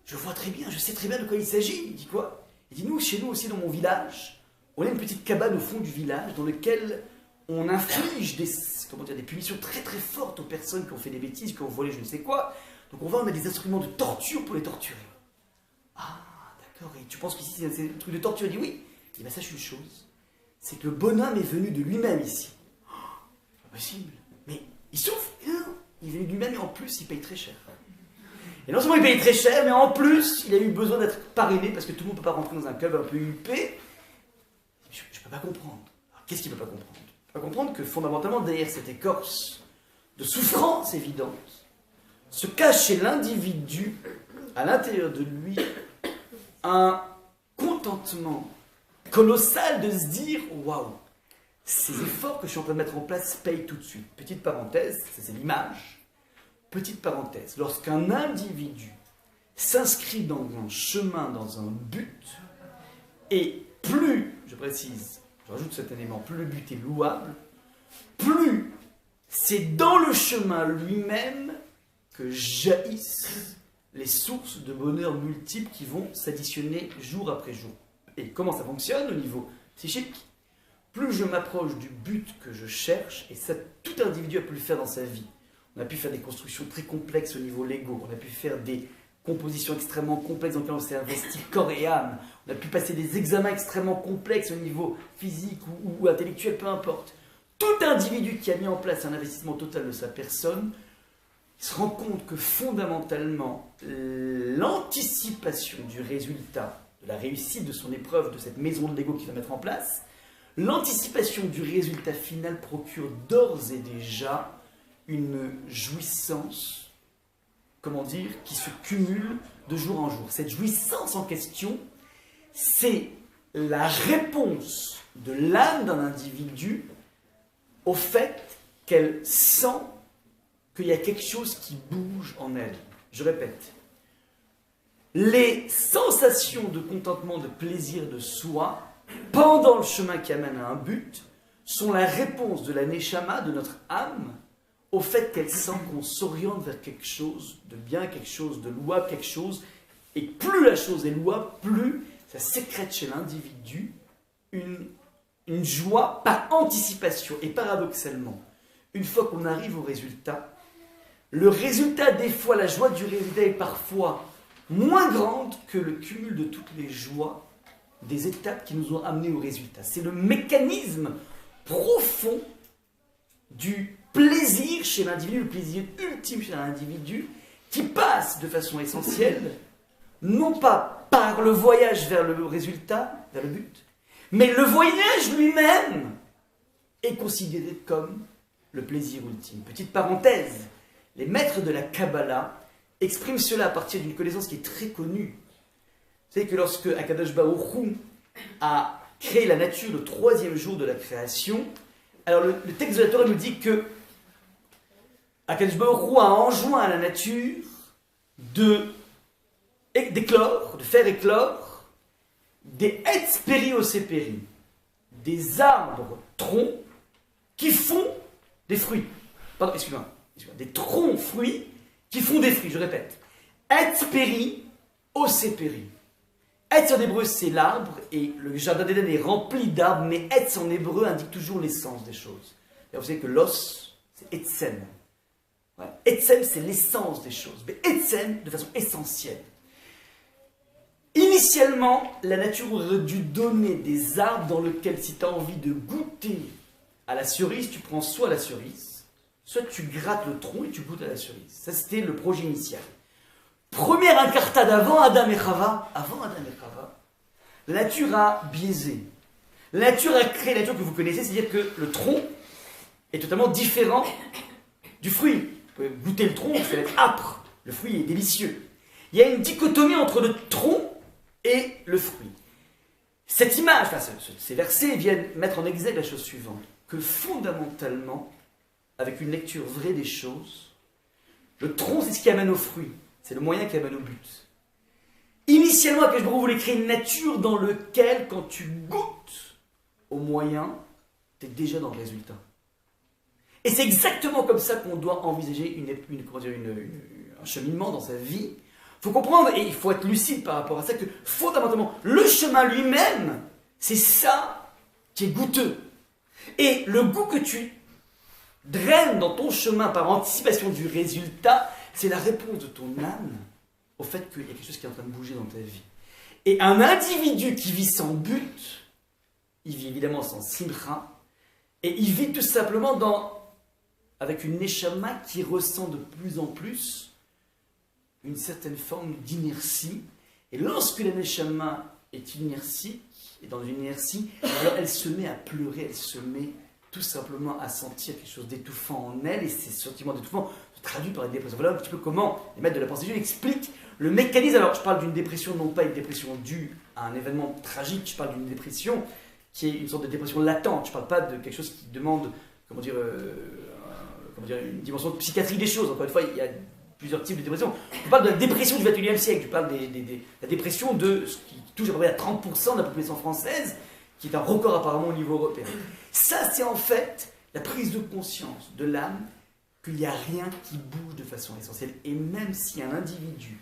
je vois très bien, je sais très bien de quoi il s'agit. Il dit quoi? Il dit, chez nous aussi dans mon village, on a une petite cabane au fond du village dans laquelle on inflige des punitions très très fortes aux personnes qui ont fait des bêtises, qui ont volé je ne sais quoi. Donc on a des instruments de torture pour les torturer. Ah, d'accord, et tu penses qu'ici c'est un truc de torture? Il dit oui. Il dit, bah sache une chose, c'est que le bonhomme est venu de lui-même ici. Oh, pas possible. Mais il souffre, il est venu de lui-même et en plus il paye très cher. Et non seulement il paye très cher, mais en plus il a eu besoin d'être parrainé parce que tout le monde ne peut pas rentrer dans un club un peu huppé. Je ne peux pas comprendre. Qu'est-ce qu'il ne peut pas comprendre? Il ne peut pas comprendre que fondamentalement derrière cette écorce de souffrance évidente se cache chez l'individu, à l'intérieur de lui, un contentement colossal de se dire waouh, ces efforts que je suis en train de mettre en place payent tout de suite. Petite parenthèse, ça c'est l'image. Petite parenthèse, lorsqu'un individu s'inscrit dans un chemin, dans un but, et plus, je précise, je rajoute cet élément, plus le but est louable, plus c'est dans le chemin lui-même que jaillissent les sources de bonheur multiples qui vont s'additionner jour après jour. Et comment ça fonctionne au niveau psychique? Plus je m'approche du but que je cherche, et ça tout individu a pu le faire dans sa vie. On a pu faire des constructions très complexes au niveau Lego, on a pu faire des compositions extrêmement complexes dans lesquelles on s'est investi corps et âme, on a pu passer des examens extrêmement complexes au niveau physique ou intellectuel, peu importe. Tout individu qui a mis en place un investissement total de sa personne se rend compte que fondamentalement, l'anticipation du résultat, de la réussite de son épreuve, de cette maison de Lego qu'il va mettre en place, l'anticipation du résultat final procure d'ores et déjà une jouissance, qui se cumule de jour en jour. Cette jouissance en question, c'est la réponse de l'âme d'un individu au fait qu'elle sent qu'il y a quelque chose qui bouge en elle. Je répète, les sensations de contentement, de plaisir de soi, pendant le chemin qui amène à un but, sont la réponse de la neshama, de notre âme, au fait qu'elle sent qu'on s'oriente vers quelque chose de bien, quelque chose de louable, quelque chose, et plus la chose est louable, plus ça sécrète chez l'individu une joie par anticipation. Et paradoxalement, une fois qu'on arrive au résultat, le résultat, des fois, la joie du résultat est parfois moins grande que le cumul de toutes les joies des étapes qui nous ont amenés au résultat. C'est le mécanisme profond du plaisir chez l'individu, le plaisir ultime chez l'individu, qui passe de façon essentielle, non pas par le voyage vers le résultat, vers le but, mais le voyage lui-même est considéré comme le plaisir ultime. Petite parenthèse, les maîtres de la Kabbalah expriment cela à partir d'une connaissance qui est très connue. Vous savez que lorsque Akadosh Baruch Hu a créé la nature le 3e jour de la création, alors le texte de la Torah nous dit que Akadosh Baruch Hu a enjoint à la nature d'éclore, de faire éclore des etz peri, des arbres troncs qui font des fruits. Pardon, excuse-moi, des troncs fruits qui font des fruits, je répète. Etz peri, océperi. Etz en hébreu c'est l'arbre, et le jardin d'Éden est rempli d'arbres, mais Etz en hébreu indique toujours l'essence des choses. Et vous savez que l'os, c'est Etzem. Ouais. Etzem, c'est l'essence des choses, mais Etzem de façon essentielle. Initialement, la nature aurait dû donner des arbres dans lesquels, si tu as envie de goûter à la cerise, tu prends soit la cerise, soit tu grattes le tronc et tu goûtes à la cerise. Ça, c'était le projet initial. Première incartade avant Adam et Chava, la nature a biaisé. La nature a créé la nature que vous connaissez, c'est-à-dire que le tronc est totalement différent du fruit. Vous pouvez goûter le tronc, ça va être âpre. Le fruit est délicieux. Il y a une dichotomie entre le tronc et le fruit. Cette image, ces versets viennent mettre en exergue la chose suivante, que fondamentalement, avec une lecture vraie des choses, le tronc, c'est ce qui amène au fruit. C'est le moyen qui amène au but. Initialement, Akadosh Baruch Hu voulait créer une nature dans laquelle, quand tu goûtes au moyen, tu es déjà dans le résultat. Et c'est exactement comme ça qu'on doit envisager un cheminement dans sa vie. Il faut comprendre, et il faut être lucide par rapport à ça, que fondamentalement, le chemin lui-même, c'est ça qui est goûteux. Et le goût que tu draines dans ton chemin par anticipation du résultat, c'est la réponse de ton âme au fait qu'il y a quelque chose qui est en train de bouger dans ta vie. Et un individu qui vit sans but, il vit évidemment sans simcha, et il vit tout simplement avec une neshama qui ressent de plus en plus une certaine forme d'inertie. Et lorsque la neshama est inertique, et dans une inertie, alors elle se met à pleurer, elle se met tout simplement à sentir quelque chose d'étouffant en elle, et ces sentiments d'étouffement se traduisent par une dépression. Voilà un petit peu comment les maîtres de la pensée juive expliquent le mécanisme. Alors je parle d'une dépression, non pas une dépression due à un événement tragique, je parle d'une dépression qui est une sorte de dépression latente, je ne parle pas de quelque chose qui demande, une dimension psychiatrique des choses. Encore une fois, il y a plusieurs types de dépression. Je parle de la dépression du XXIe siècle, je parle de la dépression de ce qui touche à peu près à 30% de la population française, qui est un record apparemment au niveau européen. Ça, c'est en fait la prise de conscience de l'âme qu'il n'y a rien qui bouge de façon essentielle. Et même si un individu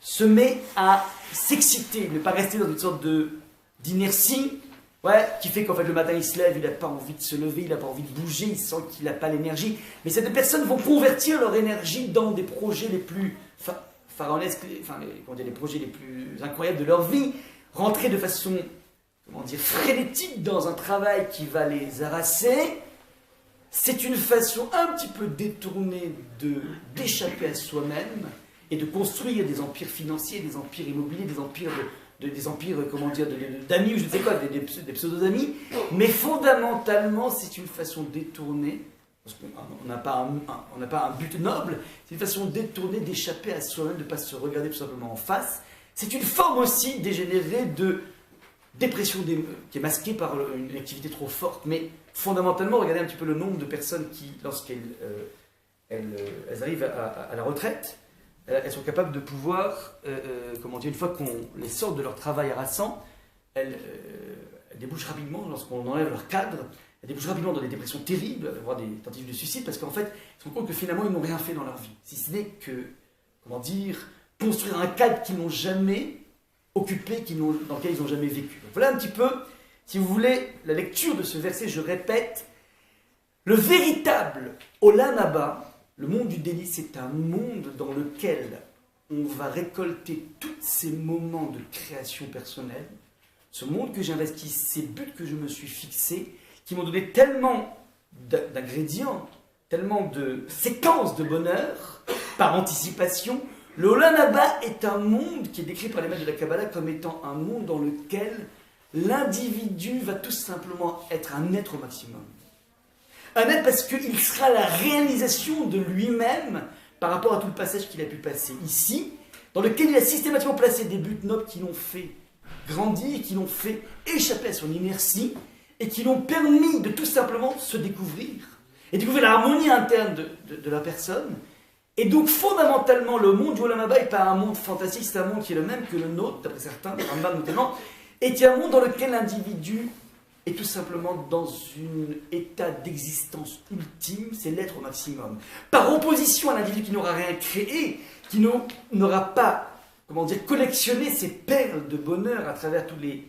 se met à s'exciter, ne pas rester dans une sorte d'inertie, qui fait qu'en fait le matin il se lève, il n'a pas envie de se lever, il n'a pas envie de bouger, il sent qu'il n'a pas l'énergie. Mais ces deux personnes vont convertir leur énergie dans des projets les plus pharaonesques, les projets les plus incroyables de leur vie, rentrer de façon frénétique dans un travail qui va les harasser. C'est une façon un petit peu détournée d'échapper à soi-même et de construire des empires financiers, des empires immobiliers, des empires d'amis ou je ne sais quoi, des pseudo-amis. Mais fondamentalement, c'est une façon détournée, parce qu'on n'a pas un but noble, c'est une façon détournée d'échapper à soi-même, de ne pas se regarder tout simplement en face. C'est une forme aussi dégénérée de dépression qui est masquée par une activité trop forte, mais fondamentalement, regardez un petit peu le nombre de personnes qui, lorsqu'elles arrivent à la retraite, elles sont capables de pouvoir, une fois qu'on les sort de leur travail harassant, elles débouchent rapidement, lorsqu'on enlève leur cadre, elles débouchent rapidement dans des dépressions terribles, voire des tentatives de suicide, parce qu'en fait, elles se rendent compte que finalement, ils n'ont rien fait dans leur vie. Si ce n'est que, construire un cadre qu'ils n'ont jamais occupé, dans lequel ils n'ont jamais vécu. Donc voilà un petit peu, si vous voulez, la lecture de ce verset, je répète, le véritable Olam Haba, le monde du délice, c'est un monde dans lequel on va récolter tous ces moments de création personnelle, ce monde que j'investis, ces buts que je me suis fixés, qui m'ont donné tellement d'ingrédients, tellement de séquences de bonheur, par anticipation. Le Olam Haba est un monde qui est décrit par les maîtres de la Kabbalah comme étant un monde dans lequel l'individu va tout simplement être un être au maximum. Un être parce qu'il sera la réalisation de lui-même par rapport à tout le passage qu'il a pu passer ici, dans lequel il a systématiquement placé des buts nobles qui l'ont fait grandir, qui l'ont fait échapper à son inertie, et qui l'ont permis de tout simplement se découvrir, et découvrir l'harmonie interne de la personne. Et donc fondamentalement, le monde du Olam Haba n'est pas un monde fantastique, c'est un monde qui est le même que le nôtre, d'après certains, Rambam notamment, et qui est un monde dans lequel l'individu est tout simplement dans un état d'existence ultime, c'est l'être au maximum. Par opposition à l'individu qui n'aura rien créé, qui n'aura pas, collectionné ces perles de bonheur à travers tous les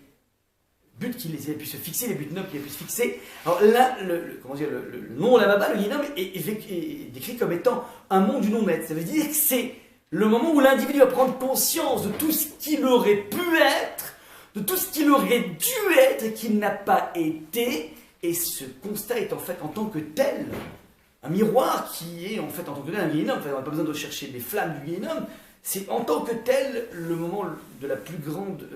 buts qu'il a pu se fixer, les buts nobles qu'il a pu se fixer. Alors là, le nom Olam Haba, le Yinom, est décrit comme étant un monde du non-être. Ça veut dire que c'est le moment où l'individu va prendre conscience de tout ce qu'il aurait pu être, de tout ce qu'il aurait dû être et qu'il n'a pas été, et ce constat est en fait en tant que tel un miroir qui est en fait en tant que tel un Guéhénom. Enfin, on n'a pas besoin de chercher les flammes du Guéhénom. C'est en tant que tel le moment de la plus grande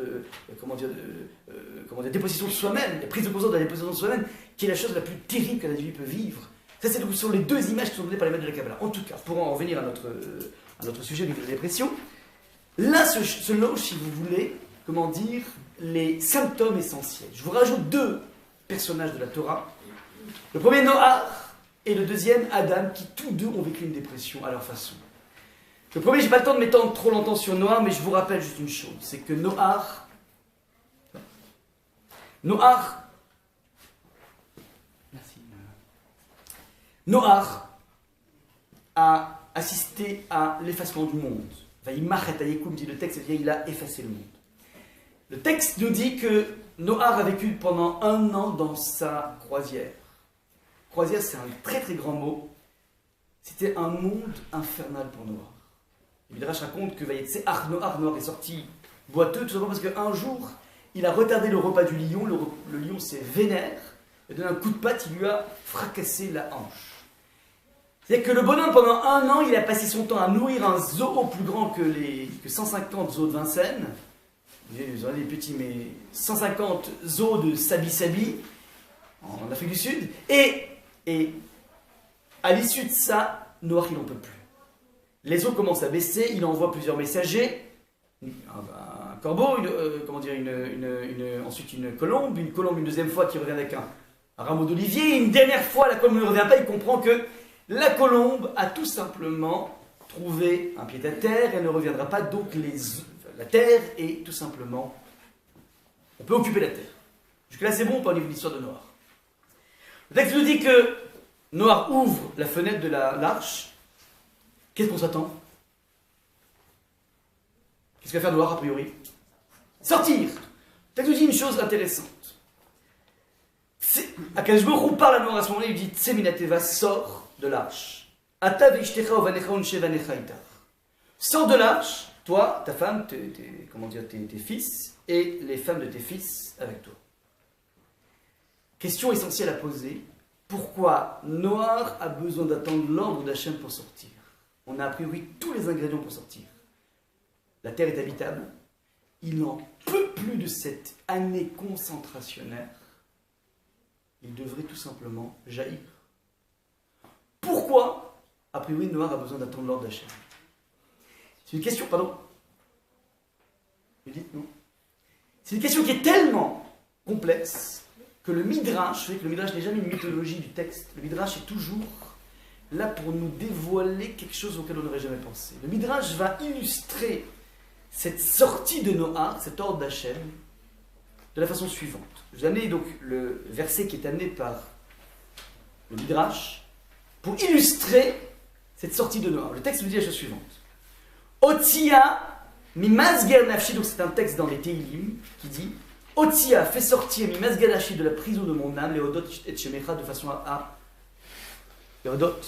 déposition de soi-même, la prise de conscience de la déposition de soi-même, qui est la chose la plus terrible qu'un individu peut vivre. Ça, ce sont les deux images qui sont données par les maîtres de la Kabbalah. En tout cas, pour en revenir à notre sujet de la dépression, là se loge, si vous voulez, comment dire, les symptômes essentiels. Je vous rajoute deux personnages de la Torah. Le premier, Noach, et le deuxième, Adam, qui tous deux ont vécu une dépression à leur façon. Le premier, je n'ai pas le temps de m'étendre trop longtemps sur Noach, mais je vous rappelle juste une chose, c'est que Noach a assisté à l'effacement du monde. Dit le texte, c'est-à-dire il a effacé le monde. Le texte nous dit que Noach a vécu pendant 1 an dans sa croisière. Croisière, c'est un très très grand mot. C'était un monde infernal pour Noach. Le Midrash raconte que Noach est sorti boiteux, tout simplement parce qu'un jour, il a retardé le repas du lion. Le lion s'est vénère, il a donné un coup de patte, il lui a fracassé la hanche. C'est-à-dire que le bonhomme, pendant 1 an, il a passé son temps à nourrir un zoo plus grand que 150 zoos de Vincennes. Vous aurez des petits, mais 150 zoos de Sabi-Sabi, en Afrique du Sud. Et à l'issue de ça, Noach, il n'en peut plus. Les eaux commencent à baisser, il envoie plusieurs messagers, un corbeau, ensuite une colombe une deuxième fois qui revient avec un rameau d'olivier, et une dernière fois, la colombe ne revient pas, il comprend que la colombe a tout simplement trouvé un pied à terre, elle ne reviendra pas, donc la terre est tout simplement... On peut occuper la terre. Jusque-là c'est bon, pas au niveau de l'histoire de Noach. Le texte nous dit que Noach ouvre la fenêtre de l'arche. Qu'est-ce qu'on s'attend? Qu'est-ce qu'il va faire Noach a priori? Sortir. Le texte nous dit une chose intéressante. Akadosh Baruch Hu parle à Noach à ce moment-là, il dit Tseminateva, sors de l'arche. Ata ve'ishtecha uvanecha unshevanecha itach. Sors de l'arche, toi, ta femme, tes fils, et les femmes de tes fils avec toi. Question essentielle à poser. Pourquoi Noach a besoin d'attendre l'ordre d'Hachem pour sortir? On a a priori tous les ingrédients pour sortir. La terre est habitable. Il n'en peut plus de cette année concentrationnaire. Il devrait tout simplement jaillir. Pourquoi, a priori, Noach a besoin d'attendre l'ordre d'Hachem? C'est une question, pardon. Dites-nous. C'est une question qui est tellement complexe que le Midrash n'est jamais une mythologie du texte. Le Midrash est toujours là pour nous dévoiler quelque chose auquel on n'aurait jamais pensé. Le Midrash va illustrer cette sortie de Noach, cet ordre d'Hachem, de la façon suivante. Je vous ai donc le verset qui est amené par le Midrash pour illustrer cette sortie de Noach. Le texte nous dit la chose suivante. Otia mimazger nafshi, donc c'est un texte dans les Teilim qui dit Otia fait sortir mimazger nafshi de la prison de mon âme, Leodot et Shemecha, de façon à Leodot,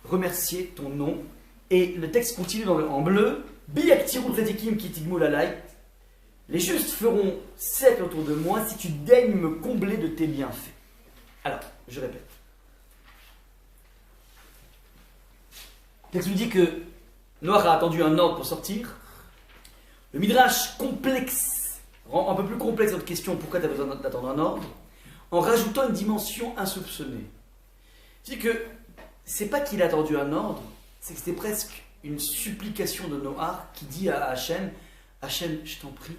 remercier ton nom. Et le texte continue en bleu. Biyaktirul Redikim Kitigmul Alay. Les justes feront cercle autour de moi si tu daignes me combler de tes bienfaits. Alors, je répète. Le texte nous dit que Noach a attendu un ordre pour sortir. Le Midrash complexe, rend un peu plus complexe notre question, pourquoi tu as besoin d'attendre un ordre, en rajoutant une dimension insoupçonnée. C'est que c'est pas qu'il a attendu un ordre, c'est que c'était presque une supplication de Noach qui dit à Hachem, Hachem, je t'en prie,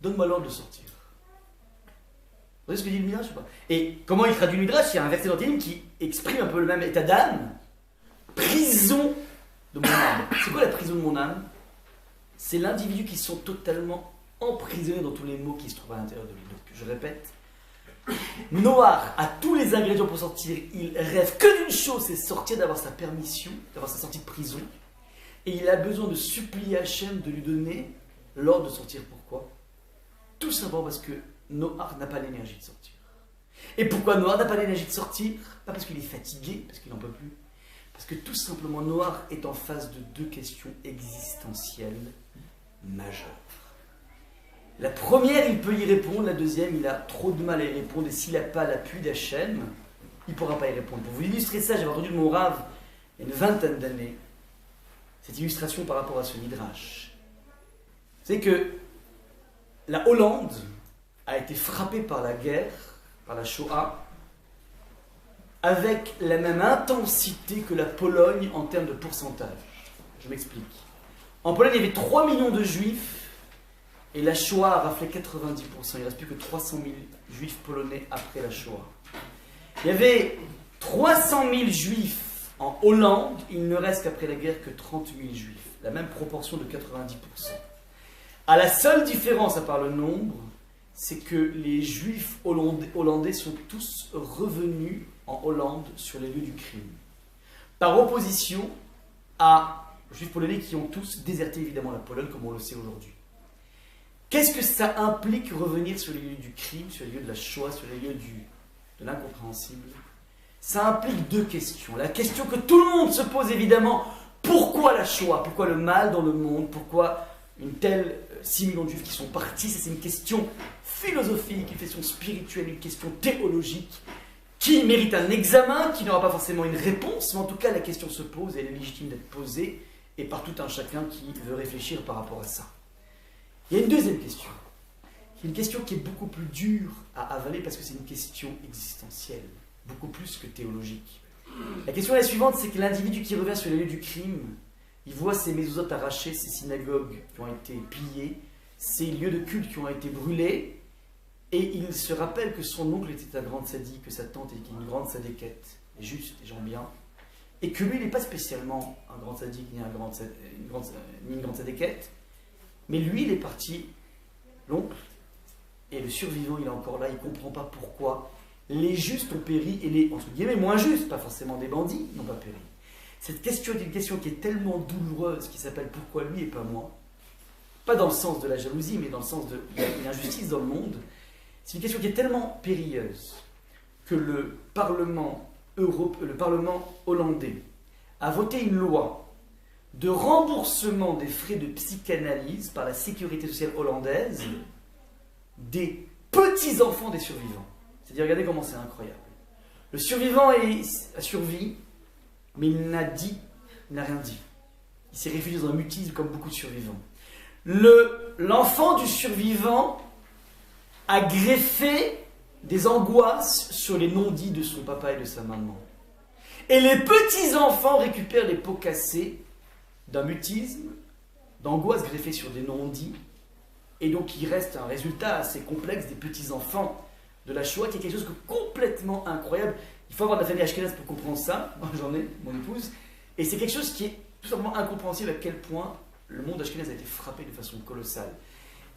donne-moi l'ordre de sortir. Vous voyez ce que dit le Midrash ou pas? Et comment il traduit le Midrash? Il y a un verset dans Télim qui exprime un peu le même état d'âme. Prison de mon âme. C'est quoi la prison de mon âme? C'est l'individu qui sont totalement emprisonnés dans tous les maux qui se trouvent à l'intérieur de lui. Donc, je répète, Noach a tous les ingrédients pour sortir. Il rêve que d'une chose, c'est sortir, d'avoir sa permission, d'avoir sa sortie de prison. Et il a besoin de supplier Hachem de lui donner l'ordre de sortir. Pourquoi? Tout simplement parce que Noach n'a pas l'énergie de sortir. Et pourquoi Noach n'a pas l'énergie de sortir? Pas parce qu'il est fatigué, parce qu'il n'en peut plus. Parce que tout simplement, Noach est en face de deux questions existentielles majeures. La première, il peut y répondre. La deuxième, il a trop de mal à y répondre. Et s'il n'a pas l'appui d'Hachem, il ne pourra pas y répondre. Pour vous illustrer ça, j'avais entendu de mon rave il y a une vingtaine d'années, cette illustration par rapport à ce midrash. C'est que la Hollande a été frappée par la guerre, par la Shoah, avec la même intensité que la Pologne en termes de pourcentage. Je m'explique. En Pologne, il y avait 3 millions de juifs, et la Shoah a raflé 90%. Il ne reste plus que 300 000 juifs polonais après la Shoah. Il y avait 300 000 juifs en Hollande, il ne reste qu'après la guerre que 30 000 juifs. La même proportion de 90%. À la seule différence, à part le nombre, c'est que les juifs hollandais sont tous revenus en Hollande sur les lieux du crime. Par opposition aux juifs polonais qui ont tous déserté évidemment la Pologne, comme on le sait aujourd'hui. Qu'est-ce que ça implique revenir sur les lieux du crime, sur les lieux de la Shoah, sur les lieux de l'incompréhensible? Ça implique deux questions. La question que tout le monde se pose évidemment, pourquoi la Shoah? Pourquoi le mal dans le monde? Pourquoi une telle 6 millions de juifs qui sont partis? C'est une question philosophique, une question spirituelle, une question théologique qui mérite un examen, qui n'aura pas forcément une réponse, mais en tout cas la question se pose et elle est légitime d'être posée et par tout un chacun qui veut réfléchir par rapport à ça. Il y a une deuxième question, qui est une question qui est beaucoup plus dure à avaler parce que c'est une question existentielle, beaucoup plus que théologique. La question est la suivante, c'est que l'individu qui revient sur les lieux du crime, il voit ses mésouzotes arrachées, ses synagogues qui ont été pillées, ses lieux de culte qui ont été brûlés, et il se rappelle que son oncle était un grand sadique, que sa tante était une grande sadéquette, juste, des gens bien, et que lui, il n'est pas spécialement un grand sadique ni une grande sadéquette, mais lui, il est parti, l'oncle, et le survivant, il est encore là, il ne comprend pas pourquoi les justes ont péri, et les, entre guillemets, moins justes, pas forcément des bandits, n'ont pas péri. Cette question est une question qui est tellement douloureuse, qui s'appelle « Pourquoi lui et pas moi ?» Pas dans le sens de la jalousie, mais dans le sens de l'injustice dans le monde. C'est une question qui est tellement périlleuse que le Parlement hollandais a voté une loi de remboursement des frais de psychanalyse par la sécurité sociale hollandaise des petits-enfants des survivants. C'est-à-dire, regardez comment c'est incroyable. Le survivant a survécu, mais il n'a rien dit. Il s'est réfugié dans un mutisme comme beaucoup de survivants. L'enfant du survivant a greffé des angoisses sur les non-dits de son papa et de sa maman. Et les petits-enfants récupèrent les pots cassés d'un mutisme, d'angoisse greffée sur des non-dits. Et donc il reste un résultat assez complexe des petits-enfants de la Shoah, qui est quelque chose de complètement incroyable. Il faut avoir de la famille ashkénaze pour comprendre ça. Moi j'en ai, mon épouse. Et c'est quelque chose qui est tout simplement incompréhensible à quel point le monde ashkénaze a été frappé de façon colossale.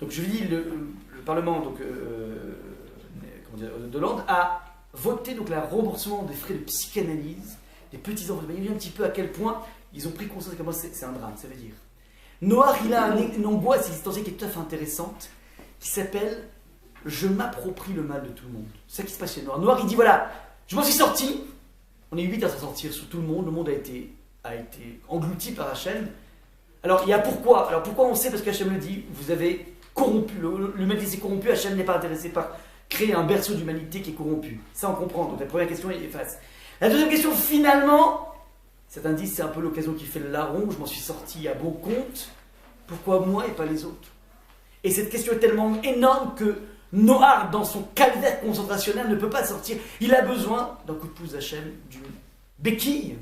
Donc je dis, le Parlement d'Hollande a voté donc, le remboursement des frais de psychanalyse des petits-enfants. Il y a un petit peu à quel point ils ont pris conscience de comment c'est un drame. Ça veut dire, Noir, il a une angoisse existentielle qui est tout à fait intéressante, qui s'appelle « Je m'approprie le mal de tout le monde ». C'est ça qui se passe chez Noir. Noir, il dit, voilà, je m'en suis sorti, on est 8 à s'en sortir sur tout le monde a été englouti par Hachem. Alors, il y a pourquoi? Alors, pourquoi on sait? Parce qu'Hachem le dit, vous avez corrompu, l'humanité s'est corrompue, Hachem n'est pas intéressé par créer un berceau d'humanité qui est corrompu. Ça, on comprend. Donc, la première question est efface. La deuxième question, finalement, cet indice, c'est un peu l'occasion qui fait le larron, je m'en suis sorti à bon compte. Pourquoi moi et pas les autres? Et cette question est tellement énorme que Noir, dans son calvaire concentrationnel, ne peut pas sortir. Il a besoin d'un coup de pouce d'Hachem, d'une béquille.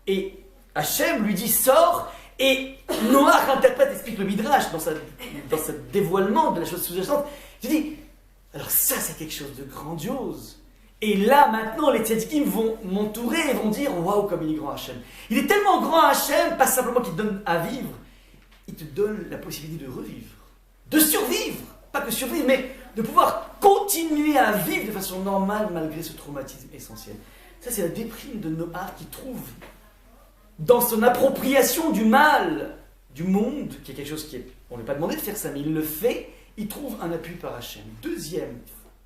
Et Hachem lui dit, sors. Et Noir interprète, explique le Midrash dans ce dévoilement de la chose sous-jacente. Je dis, alors ça c'est quelque chose de grandiose. Et là maintenant les tzadikim vont m'entourer et vont dire, waouh comme il est grand Hachem. Il est tellement grand Hachem, pas simplement qu'il te donne à vivre, il te donne la possibilité de revivre, de survivre, pas que survivre, mais de pouvoir continuer à vivre de façon normale malgré ce traumatisme essentiel. Ça c'est la déprime de Noah qui trouve dans son appropriation du mal du monde, qui est quelque chose on ne lui a pas demandé de faire ça, mais il le fait, il trouve un appui par Hachem. Deuxième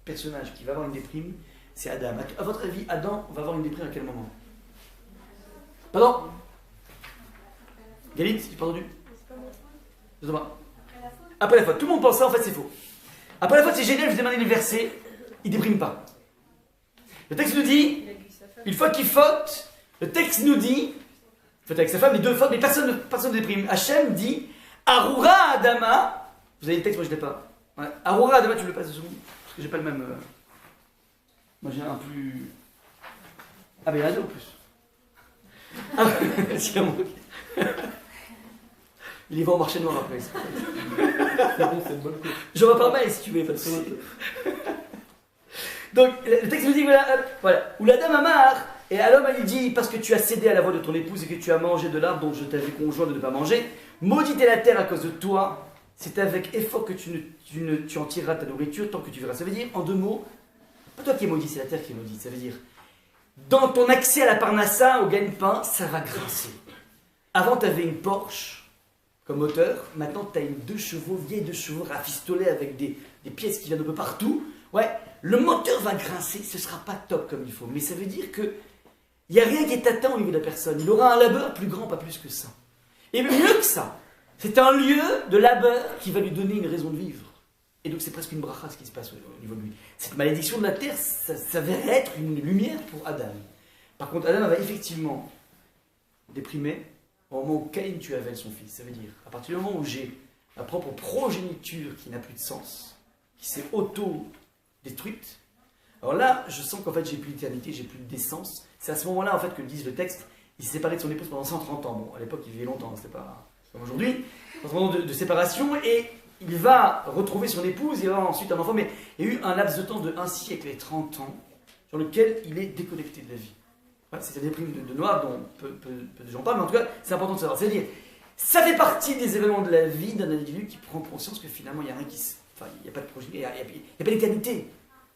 personnage qui va avoir une déprime, c'est Adam. À votre avis, Adam va avoir une déprime à quel moment? Pardon? Galit, tu pas entendu? Après la faute. Tout le monde pense ça, en fait c'est faux. Après la faute, c'est génial, je vous ai demandé les versets, il ne déprime pas. Le texte nous dit, une fois qu'il faute, le texte nous dit, faute avec sa femme, les deux fautes, mais personne ne déprime. Hachem dit, Arura Adama, vous avez le texte, moi je l'ai pas. Ouais. Arura Adama, tu le passes dessous, parce que j'ai pas le même. Moi j'ai un plus. Ah, mais il y en a deux en plus. Ah, c'est bon. Il y va au marché noir après. C'est bon, c'est une bonne chose. Je repars mal si tu veux, pas de soucis. Donc, le texte nous dit, voilà, où la dame a marre, et à l'homme elle lui dit, parce que tu as cédé à la voix de ton épouse et que tu as mangé de l'arbre dont je t'avais conjoint de ne pas manger, maudite est la terre à cause de toi, c'est avec effort que tu en tireras ta nourriture tant que tu verras. Ça veut dire, en deux mots, pas toi qui es maudit, c'est la terre qui est maudite. Ça veut dire, dans ton accès à la Parnassa, au gagne-pain, ça va grincer. Avant, tu avais une Porsche comme moteur, maintenant tu as une 2 chevaux, vieille 2 chevaux, rafistolée avec des pièces qui viennent un peu partout. Ouais, le moteur va grincer, ce sera pas top comme il faut, mais ça veut dire que il n'y a rien qui est atteint au niveau de la personne. Il aura un labeur plus grand, pas plus que ça. Et mieux que ça, c'est un lieu de labeur qui va lui donner une raison de vivre. Et donc c'est presque une bracha ce qui se passe au niveau de lui. Cette malédiction de la terre, ça s'avérait être une lumière pour Adam. Par contre, Adam va effectivement déprimer au moment où Caïn tue Abel, son fils. Ça veut dire, à partir du moment où j'ai ma propre progéniture qui n'a plus de sens, qui s'est auto-détruite, alors là, je sens qu'en fait, j'ai plus d'éternité, j'ai plus d'essence. C'est à ce moment-là, en fait, que disent le texte, il s'est séparé de son épouse pendant 130 ans. Bon, à l'époque, il vivait longtemps, c'était pas comme aujourd'hui. Dans ce moment de séparation, et il va retrouver son épouse, il va avoir ensuite un enfant, mais il y a eu un laps de temps de 1 siècle et 30 ans, sur lequel il est déconnecté de la vie. Ouais, c'est cette déprime de noir dont peu de gens parlent, mais en tout cas, c'est important de savoir. C'est-à-dire, ça fait partie des événements de la vie d'un individu qui prend conscience que finalement, il n'y a rien qui se... Enfin, il n'y a pas de projet, il n'y a pas d'éternité.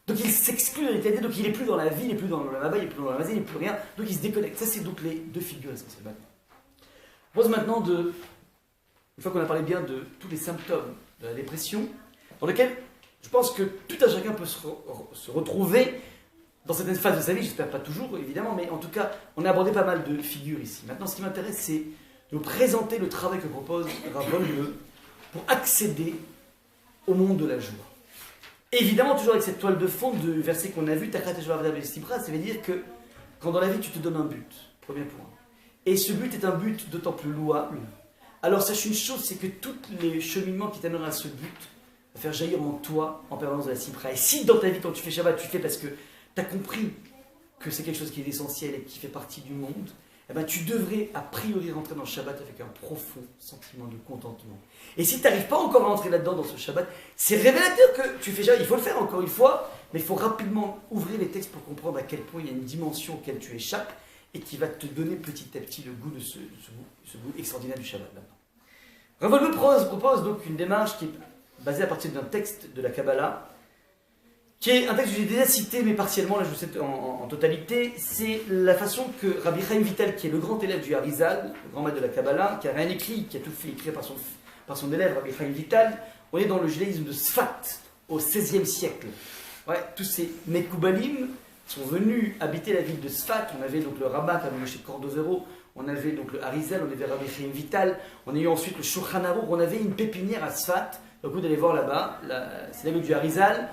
Donc il s'exclut de l'éternité, donc il n'est plus dans la vie, il n'est plus dans le là-bas, il n'est plus dans la magie, il n'est plus rien, donc il se déconnecte. Ça, c'est donc les deux figures essentielles. Je pose maintenant une fois qu'on a parlé bien de tous les symptômes de la dépression, dans lesquels je pense que tout un chacun peut se retrouver dans certaines phases de sa vie, j'espère pas toujours évidemment, mais en tout cas, on a abordé pas mal de figures ici. Maintenant, ce qui m'intéresse, c'est de vous présenter le travail que propose Rav Wolbe pour accéder au monde de la joie. Évidemment, toujours avec cette toile de fond de verset qu'on a vu, Tachat Joav Stibra, ça veut dire que quand dans la vie tu te donnes un but, premier point, et ce but est un but d'autant plus louable, alors sache une chose, c'est que tous les cheminements qui t'amèneront à ce but vont faire jaillir en toi en permanence de la Sibra. Et si dans ta vie, quand tu fais Shabbat, tu fais parce que tu as compris que c'est quelque chose qui est essentiel et qui fait partie du monde, eh ben, tu devrais a priori rentrer dans le Shabbat avec un profond sentiment de contentement. Et si tu n'arrives pas encore à rentrer là-dedans dans ce Shabbat, c'est révélateur que tu fais Shabbat. Il faut le faire encore une fois, mais il faut rapidement ouvrir les textes pour comprendre à quel point il y a une dimension auquel tu échappes et qui va te donner petit à petit le goût de ce goût extraordinaire du Shabbat. Rav Wolbe propose donc une démarche qui est basée à partir d'un texte de la Kabbalah, qui est un texte que j'ai déjà cité, mais partiellement, là je vous cite en totalité. C'est la façon que Rabbi Chaim Vital, qui est le grand élève du Harizal, le grand maître de la Kabbalah, qui a rien écrit, qui a tout fait écrire par son élève Rabbi Chaim Vital, on est dans le judaïsme de Sfat, au XVIe siècle. Ouais, tous ces Mekoubalim sont venus habiter la ville de Sfat. On avait donc le Rabbin, comme Moshe Cordovero, on avait donc le Harizal, on avait Rabbi Chaim Vital, on a eu ensuite le Shulchan Aruch, on avait une pépinière à Sfat. Donc vous allez voir là-bas, la synagogue du Harizal,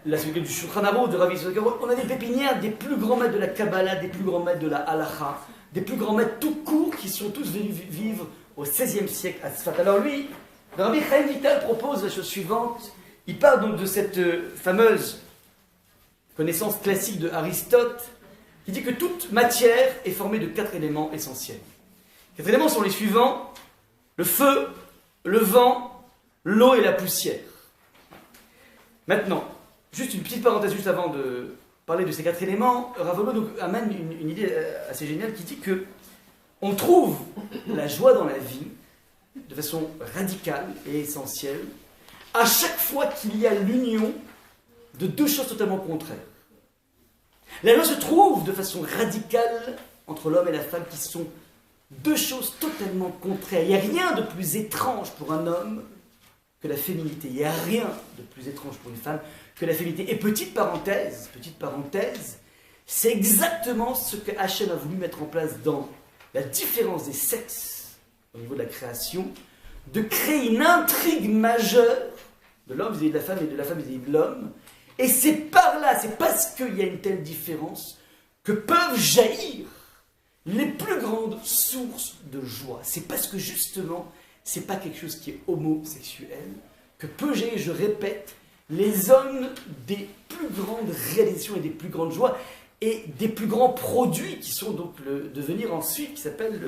la synagogue du Shulchan Aruch, de Rabbi Yisrael, on a des pépinières des plus grands maîtres de la Kabbalah, des plus grands maîtres de la Halacha, des plus grands maîtres tout court qui sont tous venus vivre au XVIe siècle à Sfat. Alors lui, Rabbi Chaim Vital propose la chose suivante. Il parle donc de cette fameuse connaissance classique de Aristote qui dit que toute matière est formée de 4 éléments essentiels. 4 éléments sont les suivants: le feu, le vent, l'eau et la poussière. Maintenant, juste une petite parenthèse juste avant de parler de ces 4 éléments, Rav Wolbe amène une idée assez géniale qui dit que on trouve la joie dans la vie de façon radicale et essentielle à chaque fois qu'il y a l'union de 2 choses totalement contraires. La joie se trouve de façon radicale entre l'homme et la femme qui sont 2 choses totalement contraires. Il n'y a rien de plus étrange pour un homme que la féminité. Il n'y a rien de plus étrange pour une femme que la féminité. Et petite parenthèse, c'est exactement ce que Hachem a voulu mettre en place dans la différence des sexes au niveau de la création, de créer une intrigue majeure de l'homme vis-à-vis de la femme et de la femme vis-à-vis de l'homme. Et c'est par là, c'est parce qu'il y a une telle différence que peuvent jaillir les plus grandes sources de joie. C'est parce que justement, c'est pas quelque chose qui est homosexuel que peut jaillir, je répète, les zones des plus grandes réalisations et des plus grandes joies et des plus grands produits qui sont donc le devenir ensuite, qui s'appelle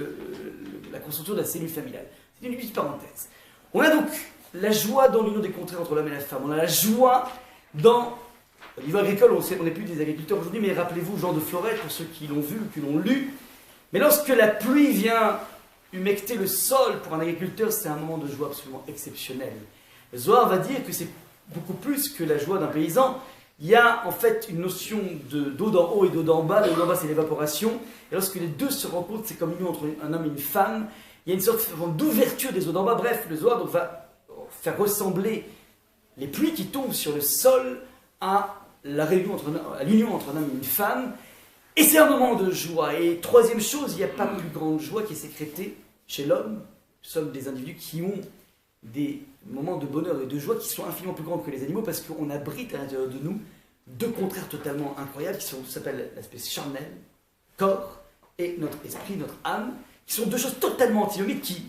la construction de la cellule familiale. C'est une petite parenthèse. On a donc la joie dans l'union des contraires entre l'homme et la femme. On a la joie dans... Au niveau agricole, on n'est plus des agriculteurs aujourd'hui, mais rappelez-vous Jean de Florette, pour ceux qui l'ont vu ou qui l'ont lu. Mais lorsque la pluie vient humecter le sol, pour un agriculteur, c'est un moment de joie absolument exceptionnel. Le Zohar va dire que c'est beaucoup plus que la joie d'un paysan. Il y a en fait une notion d'eau d'en haut et d'eau d'en bas. L'eau d'en bas, c'est l'évaporation. Et lorsque les deux se rencontrent, c'est comme l'union entre un homme et une femme. Il y a une sorte d'ouverture des eaux d'en bas. Bref, le Zohar donc, va faire ressembler les pluies qui tombent sur le sol à l'union entre un homme et une femme. Et c'est un moment de joie. Et troisième chose, il n'y a pas plus grande joie qui est sécrétée chez l'homme. Nous sommes des individus qui ont des moments de bonheur et de joie qui sont infiniment plus grands que les animaux parce qu'on abrite à l'intérieur de nous deux contraires totalement incroyables qui s'appellent l'aspect charnel, corps, et notre esprit, notre âme, qui sont deux choses totalement antinomiques qui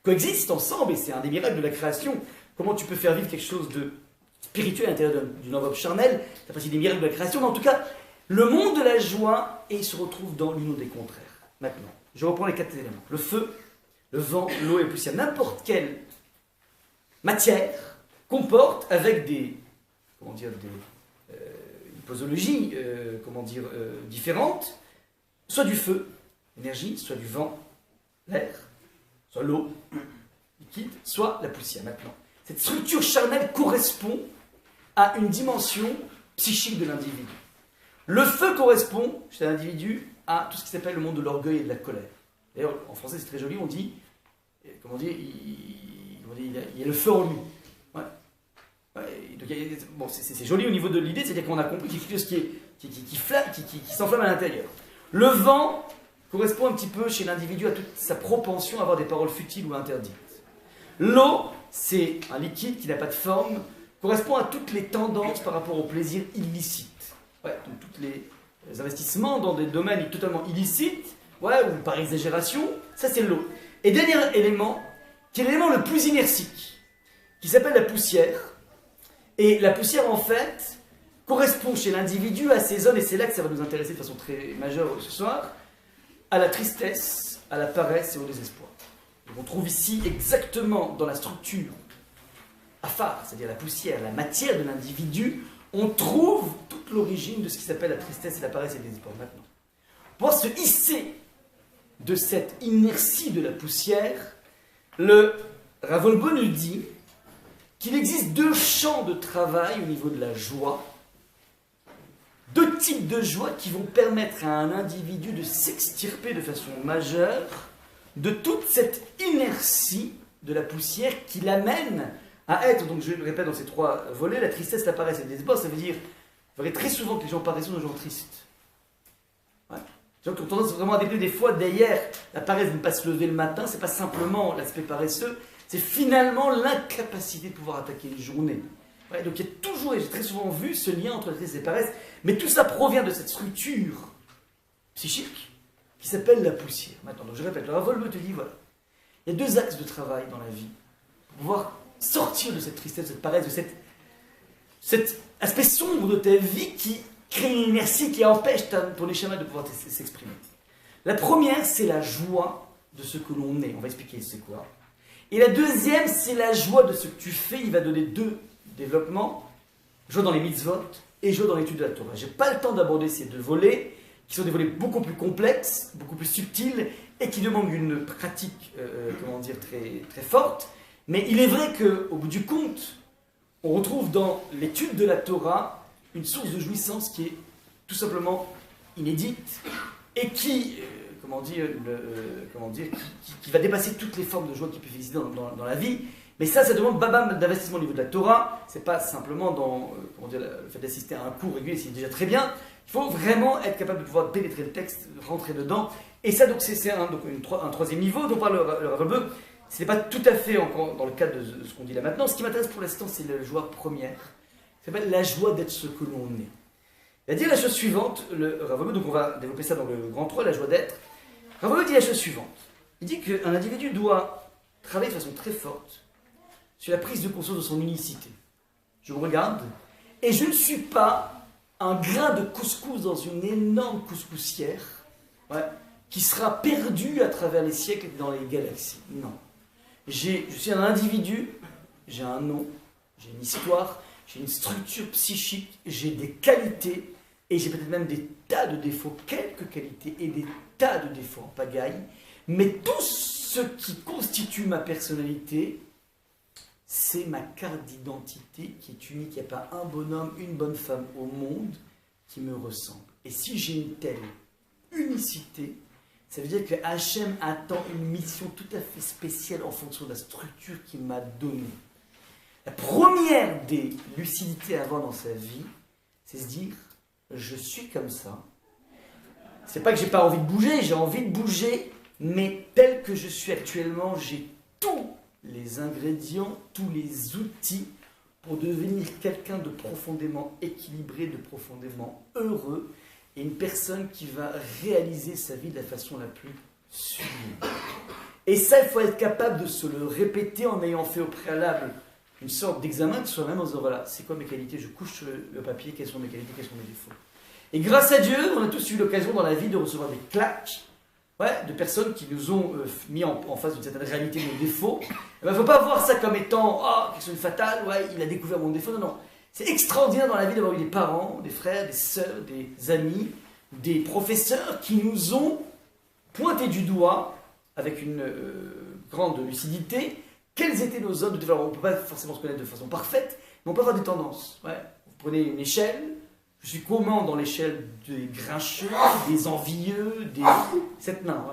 coexistent ensemble, et c'est un des miracles de la création. Comment tu peux faire vivre quelque chose de spirituel à l'intérieur d'une enveloppe charnelle? C'est partie des miracles de la création, mais en tout cas, le monde de la joie, et il se retrouve dans l'union des contraires. Maintenant, je reprends les 4 éléments. Le feu, le vent, l'eau et la poussière. N'importe quelle matière comporte avec une posologie différente, soit du feu, l'énergie, soit du vent, l'air, soit l'eau, liquide, soit la poussière. Maintenant, cette structure charnelle correspond à une dimension psychique de l'individu. Le feu correspond chez l'individu à tout ce qui s'appelle le monde de l'orgueil et de la colère. D'ailleurs, en français, c'est très joli, on dit, il y a le feu en lui. Ouais. Bon, c'est joli au niveau de l'idée, c'est-à-dire qu'on a compris qu'il y a quelque chose qui s'enflamme à l'intérieur. Le vent correspond un petit peu chez l'individu à toute sa propension à avoir des paroles futiles ou interdites. L'eau, c'est un liquide qui n'a pas de forme, correspond à toutes les tendances par rapport au plaisir illicite. Ouais, donc tous les investissements dans des domaines totalement illicites, ou par exagération, ça c'est l'eau. Et dernier élément, qui est l'élément le plus inertique, qui s'appelle la poussière. Et la poussière, en fait, correspond chez l'individu à ces zones, et c'est là que ça va nous intéresser de façon très majeure ce soir, à la tristesse, à la paresse et au désespoir. Donc on trouve ici exactement dans la structure afar, c'est-à-dire la poussière, la matière de l'individu, on trouve toute l'origine de ce qui s'appelle la tristesse, la paresse et le désespoir. Maintenant, pour se hisser de cette inertie de la poussière, le Rav Wolbe nous dit qu'il existe 2 champs de travail au niveau de la joie, 2 types de joie qui vont permettre à un individu de s'extirper de façon majeure de toute cette inertie de la poussière qui l'amène à être, donc je le répète dans ces 3 volets, la tristesse, la paresse et le désespoir. Ça veut dire, vous verrez très souvent que les gens paresseux sont des gens tristes. Ouais. Les gens qui ont tendance vraiment à développer des fois derrière la paresse de ne pas se lever le matin, c'est pas simplement l'aspect paresseux, c'est finalement l'incapacité de pouvoir attaquer une journée. Ouais, donc il y a toujours, et j'ai très souvent vu ce lien entre la tristesse et la paresse, mais tout ça provient de cette structure psychique qui s'appelle la poussière. Maintenant, donc je répète, le Rav Wolbe te dit, voilà, il y a 2 axes de travail dans la vie pour pouvoir sortir de cette tristesse, de cette paresse, de cet aspect sombre de ta vie qui crée une inertie qui empêche ton schéma de pouvoir s'exprimer. La première, c'est la joie de ce que l'on est. On va expliquer c'est quoi. Et la deuxième, c'est la joie de ce que tu fais. Il va donner 2 développements. Joie dans les mitzvot et joie dans l'étude de la Torah. Je n'ai pas le temps d'aborder ces 2 volets, qui sont des volets beaucoup plus complexes, beaucoup plus subtils, et qui demandent une pratique très, très forte. Mais il est vrai qu'au bout du compte, on retrouve dans l'étude de la Torah une source de jouissance qui est tout simplement inédite et qui va dépasser toutes les formes de joie qui peuvent exister dans la vie. Mais ça demande babam d'investissement au niveau de la Torah. C'est pas simplement dans le fait d'assister à un cours régulier, c'est déjà très bien. Il faut vraiment être capable de pouvoir pénétrer le texte, rentrer dedans. Et ça, donc, c'est un 3e niveau dont parle le Rav Wolbe. Ce n'est pas tout à fait encore dans le cadre de ce qu'on dit là maintenant. Ce qui m'intéresse pour l'instant, c'est la joie première. Ça s'appelle la joie d'être ce que l'on est. Il a dit la chose suivante, le Rav Amo, donc on va développer ça dans le grand 3, la joie d'être. Rav Amo dit la chose suivante. Il dit qu'un individu doit travailler de façon très forte sur la prise de conscience de son unicité. Je vous regarde, et je ne suis pas un grain de couscous dans une énorme couscoussière, ouais, qui sera perdu à travers les siècles et dans les galaxies. Non. Je suis un individu, j'ai un nom, j'ai une histoire, j'ai une structure psychique, j'ai des qualités, et j'ai peut-être même des tas de défauts, quelques qualités et des tas de défauts en pagaille, mais tout ce qui constitue ma personnalité, c'est ma carte d'identité qui est unique. Il n'y a pas un bonhomme, une bonne femme au monde qui me ressemble. Et si j'ai une telle unicité, ça veut dire que Hachem attend une mission tout à fait spéciale en fonction de la structure qu'il m'a donnée. La première des lucidités à avoir dans sa vie, c'est se dire, je suis comme ça. C'est pas que j'ai pas envie de bouger, j'ai envie de bouger, mais tel que je suis actuellement, j'ai tous les ingrédients, tous les outils pour devenir quelqu'un de profondément équilibré, de profondément heureux, et une personne qui va réaliser sa vie de la façon la plus sublime. Et ça, il faut être capable de se le répéter en ayant fait au préalable une sorte d'examen de soi-même en disant voilà, c'est quoi mes qualités, je couche sur le papier, quelles sont mes qualités, quels sont mes défauts. Et grâce à Dieu, on a tous eu l'occasion dans la vie de recevoir des claques, de personnes qui nous ont mis en face d'une certaine réalité de nos défauts. Il ne faut pas voir ça comme étant quelque chose de fatal, il a découvert mon défaut. Non, non. C'est extraordinaire dans la vie d'avoir eu des parents, des frères, des sœurs, des amis, des professeurs qui nous ont pointé du doigt avec une grande lucidité quelles étaient nos zones de développement. On ne peut pas forcément se connaître de façon parfaite, mais on peut avoir des tendances. Vous prenez une échelle. Je suis comment dans l'échelle des grincheux, des envieux, des sept nains,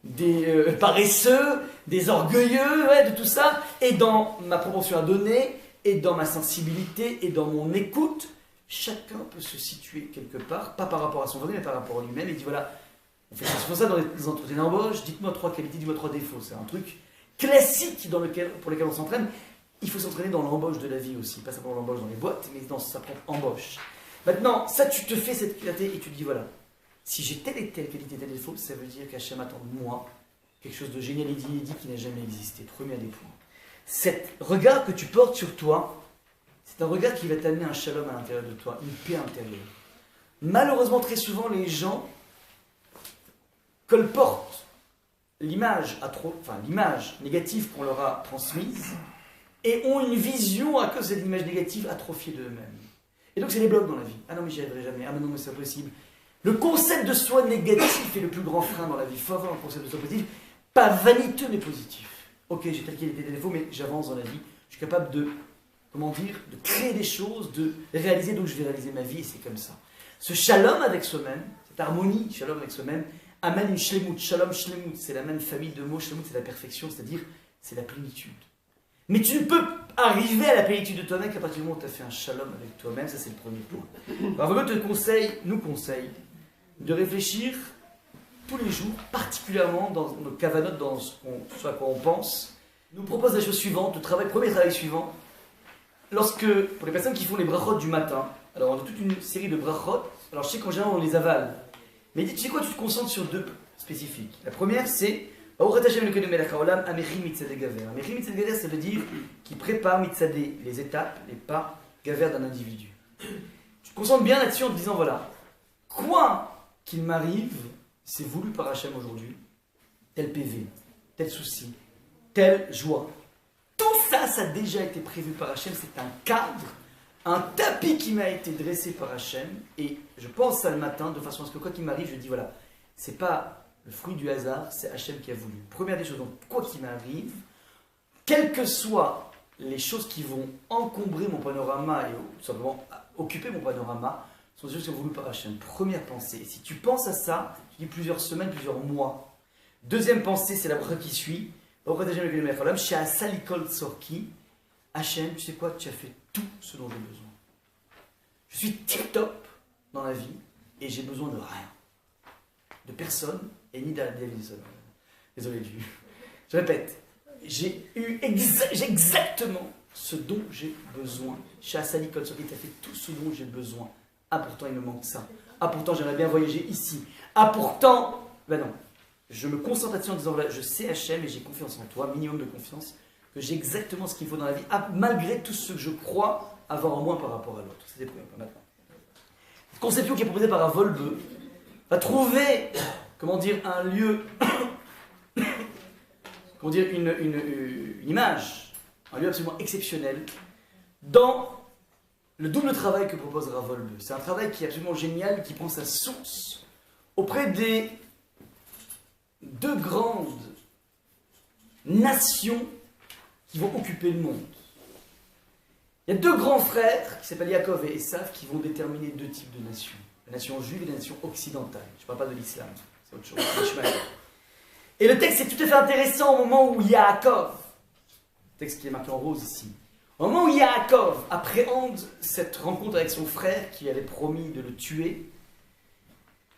des paresseux, des orgueilleux, de tout ça, et dans ma proportion à donner, et dans ma sensibilité, et dans mon écoute, chacun peut se situer quelque part, pas par rapport à son vrai, mais par rapport à lui-même, et dit voilà, on fait ça dans les entretiens d'embauche, dites-moi 3 qualités, dites-moi 3 défauts, c'est un truc classique pour lequel on s'entraîne. Il faut s'entraîner dans l'embauche de la vie aussi, pas simplement l'embauche dans les boîtes, mais dans sa propre embauche. Maintenant, ça, tu te fais cette clarté et tu te dis, voilà, si j'ai telle et telle qualité, tel défaut, ça veut dire qu'Hachem attend de moi quelque chose de génial et d'inédit qui n'a jamais existé. Premier des points. Cet regard que tu portes sur toi, c'est un regard qui va t'amener un shalom à l'intérieur de toi, une paix intérieure. Malheureusement, très souvent, les gens colportent l'image négative qu'on leur a transmise et ont une vision à cause de cette image négative atrophiée d'eux-mêmes. Et donc c'est des blocs dans la vie. Ah non mais j'y arriverai jamais, ah mais non mais c'est impossible. Le concept de soi négatif est le plus grand frein dans la vie. Il faut avoir un concept de soi positif, pas vaniteux mais positif. Ok, j'ai telle qualité, des défauts, mais j'avance dans la vie. Je suis capable de créer des choses, de réaliser, donc je vais réaliser ma vie et c'est comme ça. Ce shalom avec soi-même, cette harmonie, shalom avec soi-même, amène une shlemut. Shalom, shlemut, c'est la même famille de mots. Shlemut, c'est la perfection, c'est-à-dire c'est la plénitude. Mais tu ne peux arriver à la plénitude de toi-même qu'à partir du moment où tu as fait un shalom avec toi-même, ça c'est le premier point. Alors vraiment, nous conseille de réfléchir tous les jours, particulièrement dans nos kavanotes, dans ce à quoi on pense. Nous propose la chose suivante, premier travail suivant. Pour les personnes qui font les brachot du matin, alors on a toute une série de brachot, alors je sais qu'en général on les avale, mais tu sais quoi, tu te concentres sur 2 spécifiques. La première c'est Amechim mitzadeh gaver. Amechim mitzadeh gaver, ça veut dire qui prépare mitzadeh, les étapes, les pas gaver d'un individu. Tu te concentres bien là-dessus en te disant voilà, quoi qu'il m'arrive, c'est voulu par Hachem aujourd'hui, tel PV, tel souci, telle joie. Tout ça, ça a déjà été prévu par Hachem, c'est un cadre, un tapis qui m'a été dressé par Hachem, et je pense ça le matin, de façon à ce que quoi qu'il m'arrive, je dis voilà, c'est pas le fruit du hasard, c'est Hachem qui a voulu. Première des choses, donc quoi qu'il m'arrive, quelles que soient les choses qui vont encombrer mon panorama et tout simplement occuper mon panorama, sont des choses qui sont voulues par Hachem. Première pensée. Et si tu penses à ça, tu dis plusieurs semaines, plusieurs mois. Deuxième pensée, c'est la bracha qui suit. Hachem, tu sais quoi, tu as fait tout ce dont j'ai besoin. Je suis tip-top dans la vie et j'ai besoin de rien. De personne et ni désolé, je répète, j'ai exactement ce dont j'ai besoin. Chez Asali Kolsoki, tu as fait tout ce dont j'ai besoin. Ah pourtant il me manque ça. Ah pourtant j'aimerais bien voyager ici. Ah pourtant... Ben non. Je me concentre là-dessus en disant, voilà, je sais Hachem et j'ai confiance en toi, minimum de confiance, que j'ai exactement ce qu'il faut dans la vie, malgré tout ce que je crois avoir en moi par rapport à l'autre. C'était le premier point maintenant. Cette conception qui est proposée par un Volbe va trouver, comment dire, un lieu, comment dire, une image, un lieu absolument exceptionnel dans le double travail que propose Rav Volbe. C'est un travail qui est absolument génial, qui prend sa source auprès des deux grandes nations qui vont occuper le monde. Il y a deux grands frères qui s'appellent Yaakov et Esav qui vont déterminer deux types de nations. La nation juive et la nation occidentale. Je ne parle pas de l'islam, c'est autre chose, c'est Ishmaël. Et le texte est tout à fait intéressant au moment où Yaakov, le texte qui est marqué en rose ici, au moment où Yaakov appréhende cette rencontre avec son frère qui avait promis de le tuer,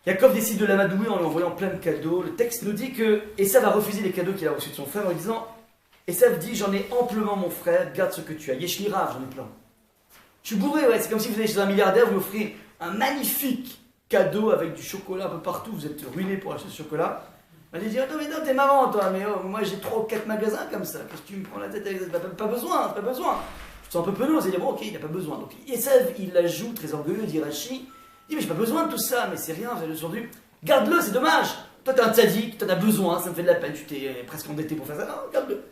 Yaakov décide de l'amadouer en lui envoyant plein de cadeaux. Le texte nous dit que Esav a refusé les cadeaux qu'il a reçus de son frère en lui disant, Esav dit, j'en ai amplement mon frère, garde ce que tu as. Yeshli Rav, j'en ai plein. Je suis bourré, ouais, c'est comme si vous allez chez un milliardaire, vous lui offrez un magnifique cadeau avec du chocolat un peu partout, vous êtes ruiné pour acheter ce chocolat. Elle lui dit, attends, mais non, t'es marrant toi, mais oh, moi j'ai 3 ou 4 magasins comme ça, qu'est-ce que tu me prends la tête avec ça? Pas besoin, pas besoin. Je te sens un peu penaud, il dit, bon ok, il n'a pas besoin. Donc Esav, il la joue très orgueilleux, dit Rashi, il dit, mais j'ai pas besoin de tout ça, mais c'est rien, j'ai aujourd'hui. Garde-le, c'est dommage. Toi, t'es un tzaddik, t'en as besoin, ça me fait de la peine, tu t'es presque endetté pour faire ça. Non, garde-le.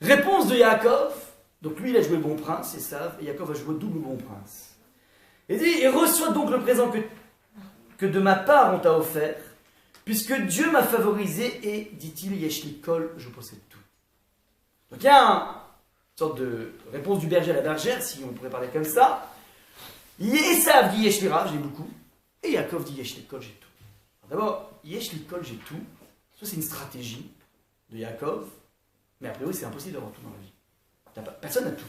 Réponse de Yaakov. Donc lui, il a joué bon prince, Esav, et Yaakov a joué double bon prince. Il dit, et reçois donc le présent que de ma part on t'a offert, puisque Dieu m'a favorisé et, dit-il, Yeshli Kol, je possède tout. Donc il y a une sorte de réponse du berger à la bergère, si on pourrait parler comme ça. Esav dit Yeshli Rav, j'ai beaucoup, et Yaakov dit Yeshli Kol, j'ai tout. D'abord, Yeshli Kol, j'ai tout, ça c'est une stratégie de Yaakov, mais a priori c'est impossible d'avoir tout dans la vie. Personne n'a tout.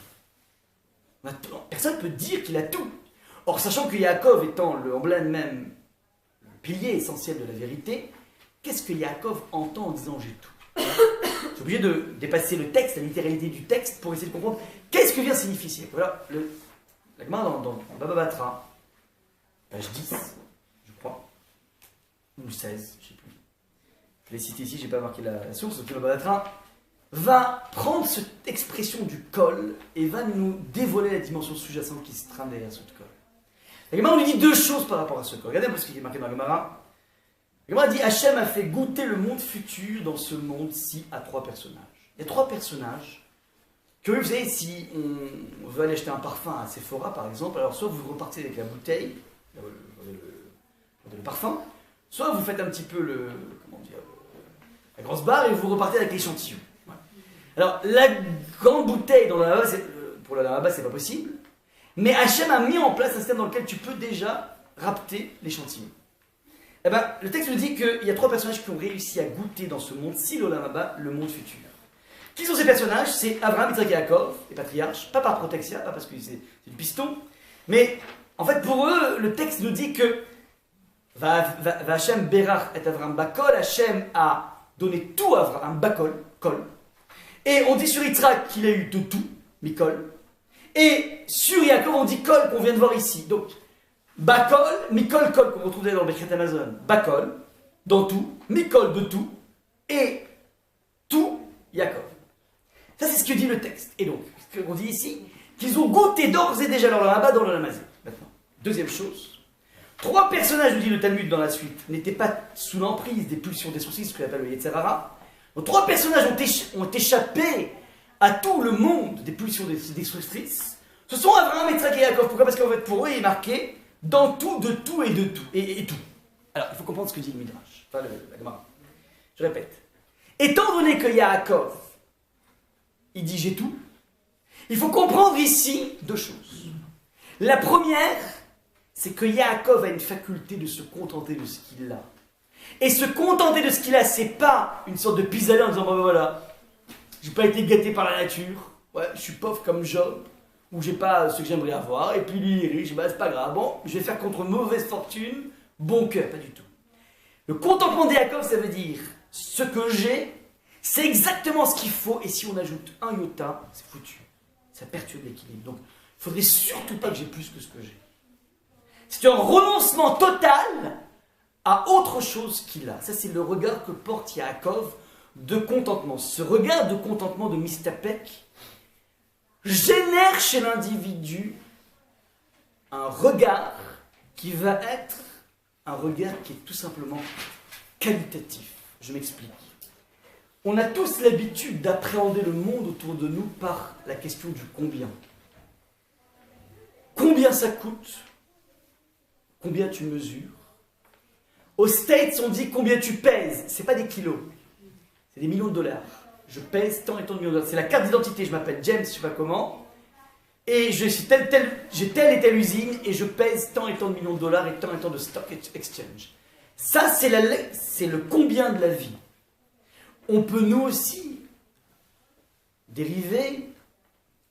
Personne ne peut dire qu'il a tout. Or, sachant que Yaakov étant l'emblème même, le pilier essentiel de la vérité, qu'est-ce que Yaakov entend en disant j'ai tout? C'est obligé de dépasser le texte, la littéralité du texte, pour essayer de comprendre qu'est-ce que vient signifier ici. Voilà, la Gemara dans Baba Batra, page 10, je crois, ou 16, je ne sais plus. Je l'ai cité ici, je n'ai pas marqué la source, donc Baba Batra va prendre cette expression du kol et va nous dévoiler la dimension sous-jacente qui se trame derrière ce kol. La Gemara nous dit deux choses par rapport à ce kol. Regardez un peu ce qui est marqué dans la Gemara. La Gemara dit Hachem a fait goûter le monde futur dans ce monde-ci à 3 personnages. Il y a 3 personnages que vous savez, si on veut aller acheter un parfum à Sephora par exemple, alors soit vous repartez avec la bouteille, le parfum, soit vous faites un petit peu la grosse barre et vous repartez avec l'échantillon. Alors, la grande bouteille dans le lavabo, pour le lavabo, c'est pas possible. Mais Hachem a mis en place un système dans lequel tu peux déjà rapter l'échantillon. Eh ben, le texte nous dit qu'il y a 3 personnages qui ont réussi à goûter dans ce monde-ci, le lavabo, le monde futur. Qui sont ces personnages? C'est Abraham, Yitzhak et Yaakov, les patriarches, pas par protexia, pas parce que c'est du piston, mais en fait pour eux, le texte nous dit que va Hachem berach et Abraham bakol, Hachem a donné tout à Abraham bakol, kol. Et on dit sur Yitzhak qu'il a eu de tout, Mikol. Et sur Yaakov, on dit Kol, qu'on vient de voir ici. Donc, Bakol, Mikol, Kol, qu'on retrouve dans le Bechet Amazon. Bakol, dans tout, Mikol, de tout, et tout, Yaakov. Ça, c'est ce que dit le texte. Et donc, ce qu'on dit ici, qu'ils ont goûté d'ores et déjà leur rabat dans le Lamazé. Maintenant, deuxième chose. 3 personnages, nous dit le Talmud dans la suite, n'étaient pas sous l'emprise des pulsions des sourcils, ce qu'on appelle le Yetzer Hara. Donc 3 personnages ont échappé à tout le monde des pulsions destructrices. Ce sont Abraham, Yitzhak et Yaakov. Pourquoi? Parce qu'en fait, pour eux, il est marqué dans tout, de tout et de tout. Et tout. Alors, il faut comprendre ce que dit le Midrash. Enfin, la Gemara. Je répète. Étant donné que Yaakov, il dit j'ai tout, il faut comprendre ici 2 choses. La première, c'est que Yaakov a une faculté de se contenter de ce qu'il a. Et se contenter de ce qu'il a, c'est pas une sorte de pis-aller en disant bah, voilà, j'ai pas été gâté par la nature, ouais, je suis pauvre comme Job, ou j'ai pas ce que j'aimerais avoir, et puis lui il est riche, bah c'est pas grave, bon, je vais faire contre mauvaise fortune, bon cœur, pas du tout. Le contentement de Yaakov, ça veut dire ce que j'ai, c'est exactement ce qu'il faut, et si on ajoute un iota, c'est foutu. Ça perturbe l'équilibre. Donc, il faudrait surtout pas que j'ai plus que ce que j'ai. C'est un renoncement total à autre chose qu'il a. Ça, c'est le regard que porte Yaakov de contentement. Ce regard de contentement de Mistapek génère chez l'individu un regard qui va être un regard qui est tout simplement qualitatif. Je m'explique. On a tous l'habitude d'appréhender le monde autour de nous par la question du combien. Combien ça coûte? Combien tu mesures? Aux States, on dit combien tu pèses. Ce n'est pas des kilos, c'est des millions de dollars. Je pèse tant et tant de millions de dollars. C'est la carte d'identité. Je m'appelle James, je ne sais pas comment. Et j'ai telle et telle usine et je pèse tant et tant de millions de dollars et tant de stock exchange. Ça, c'est le combien de la vie. On peut nous aussi dériver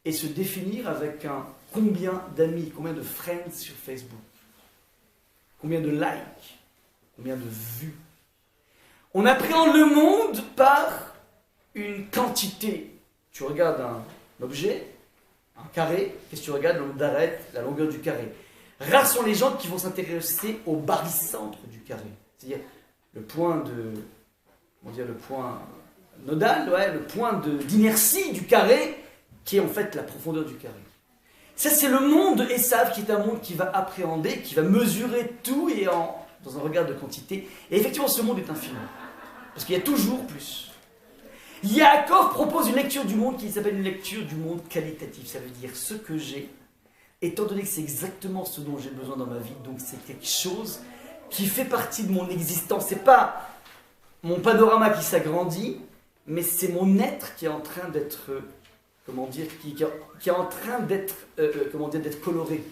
et se définir avec un combien d'amis, combien de friends sur Facebook, combien de likes, combien de vues. On appréhende le monde par une quantité. Tu regardes un objet, un carré, qu'est-ce que tu regardes? Le nombre d'arêtes, la longueur du carré. Rares sont les gens qui vont s'intéresser au barycentre du carré, c'est-à-dire le point le point nodal, ouais, le point d'inertie du carré, qui est en fait la profondeur du carré. Ça, c'est le monde de Esav, qui est un monde qui va appréhender, qui va mesurer tout et dans un regard de quantité. Et effectivement, ce monde est infini, parce qu'il y a toujours plus. Yaakov propose une lecture du monde qui s'appelle une lecture du monde qualitatif. Ça veut dire ce que j'ai, étant donné que c'est exactement ce dont j'ai besoin dans ma vie, donc c'est quelque chose qui fait partie de mon existence. C'est pas mon panorama qui s'agrandit, mais c'est mon être qui est en train d'être, qui est en train d'être, d'être coloré.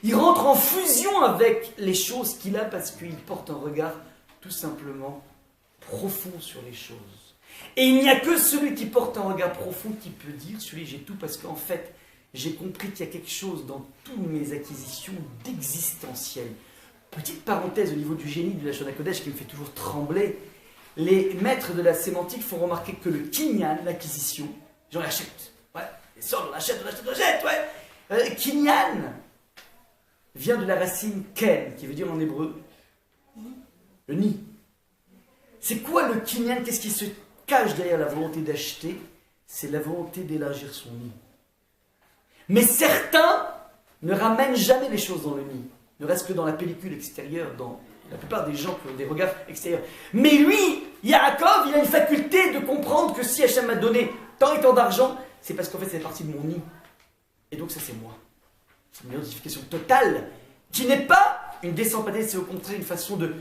Il rentre en fusion avec les choses qu'il a parce qu'il porte un regard tout simplement profond sur les choses. Et il n'y a que celui qui porte un regard profond qui peut dire, celui j'ai tout, parce qu'en fait, j'ai compris qu'il y a quelque chose dans toutes mes acquisitions d'existentiel. Petite parenthèse au niveau du génie du Lachon HaKodesh qui me fait toujours trembler. Les maîtres de la sémantique font remarquer que le kinyan, l'acquisition, j'en achète, ouais, les sorts, on achète, ouais. Kinyan vient de la racine ken, qui veut dire en hébreu le nid. C'est quoi le kinyan? Qu'est-ce qui se cache derrière la volonté d'acheter? C'est la volonté d'élargir son nid. Mais certains ne ramènent jamais les choses dans le nid, ne reste que dans la pellicule extérieure, dans la plupart des gens qui ont des regards extérieurs. Mais lui, Yaakov, il a une faculté de comprendre que si Hachem m'a donné tant et tant d'argent, c'est parce qu'en fait, c'est partie de mon nid. Et donc, ça, c'est moi. C'est une identification totale, qui n'est pas une descente patée, c'est au contraire une façon de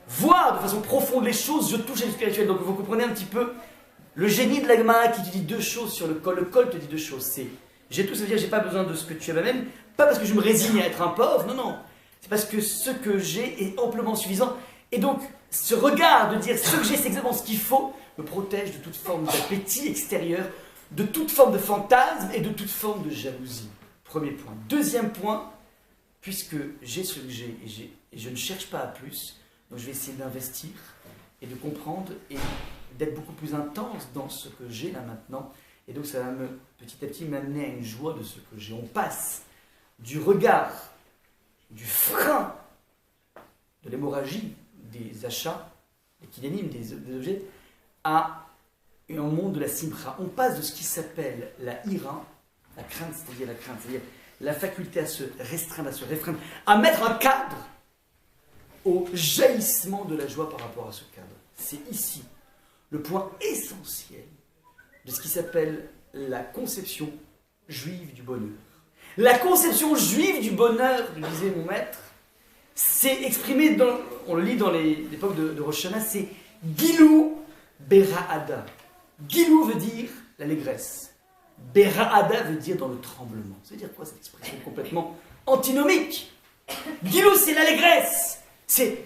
voir de façon profonde les choses. Je touche à le spirituel. Donc, vous comprenez un petit peu le génie de la Gemara qui te dit deux choses sur le col. Le col te dit deux choses. C'est j'ai tout, ça veut dire j'ai pas besoin de ce que tu as même, pas parce que je me résigne à être un pauvre, non, non. C'est parce que ce que j'ai est amplement suffisant. Et donc, ce regard de dire ce que j'ai, c'est exactement ce qu'il faut, me protège de toute forme d'appétit extérieur, de toute forme de fantasme et de toute forme de jalousie. Premier point. Deuxième point, puisque j'ai ce que j'ai et je ne cherche pas à plus, donc je vais essayer d'investir et de comprendre et d'être beaucoup plus intense dans ce que j'ai là maintenant. Et donc ça va petit à petit m'amener à une joie de ce que j'ai. On passe du regard, du frein, de l'hémorragie, des achats, des kilanimes, des objets, à un monde de la simcha. On passe de ce qui s'appelle la ira, la crainte, c'est-à-dire la faculté à se restreindre, à se réfréner, à mettre un cadre au jaillissement de la joie par rapport à ce cadre. C'est ici le point essentiel de ce qui s'appelle la conception juive du bonheur. La conception juive du bonheur, disait mon maître, c'est exprimé on le lit dans l'époque de Rosh Hashanah, c'est Gilou Bera'ada. Gilou veut dire l'allégresse. Bera'ada veut dire dans le tremblement. Ça veut dire quoi cette expression complètement antinomique? Gilou, c'est l'allégresse. C'est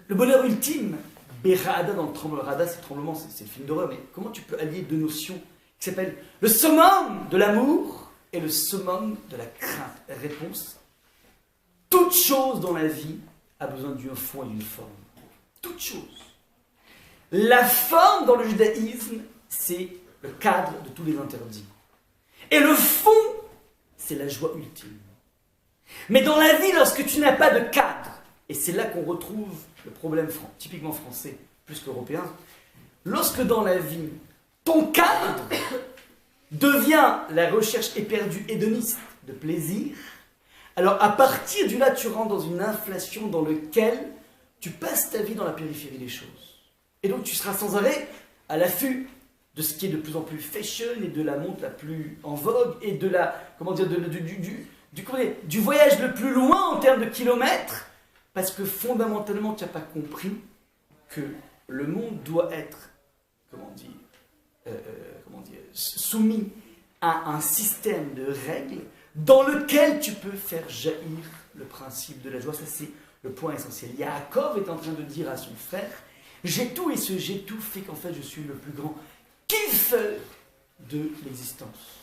le bonheur ultime. Bera'ada dans le tremblement. Rada, c'est le tremblement, c'est le film d'horreur. Mais comment tu peux allier deux notions qui s'appellent le summum de l'amour et le summum de la crainte? Réponse: toute chose dans la vie a besoin d'un fond et d'une forme. Toute chose. La forme dans le judaïsme, c'est le cadre de tous les interdits. Et le fond, c'est la joie ultime. Mais dans la vie, lorsque tu n'as pas de cadre, et c'est là qu'on retrouve le problème typiquement français, plus qu'européen, lorsque dans la vie, ton cadre devient la recherche éperdue hédoniste de plaisir, alors à partir du là, tu rentres dans une inflation dans laquelle tu passes ta vie dans la périphérie des choses. Et donc tu seras sans arrêt à l'affût de ce qui est de plus en plus fashion et de la montre la plus en vogue et de la, comment dire, du voyage le plus loin en termes de kilomètres, parce que fondamentalement tu n'as pas compris que le monde doit être, soumis à un système de règles dans lequel tu peux faire jaillir le principe de la joie. Ça, c'est le point essentiel. Yaakov est en train de dire à son frère, j'ai tout, et ce j'ai tout fait qu'en fait je suis le plus grand kiffeur de l'existence.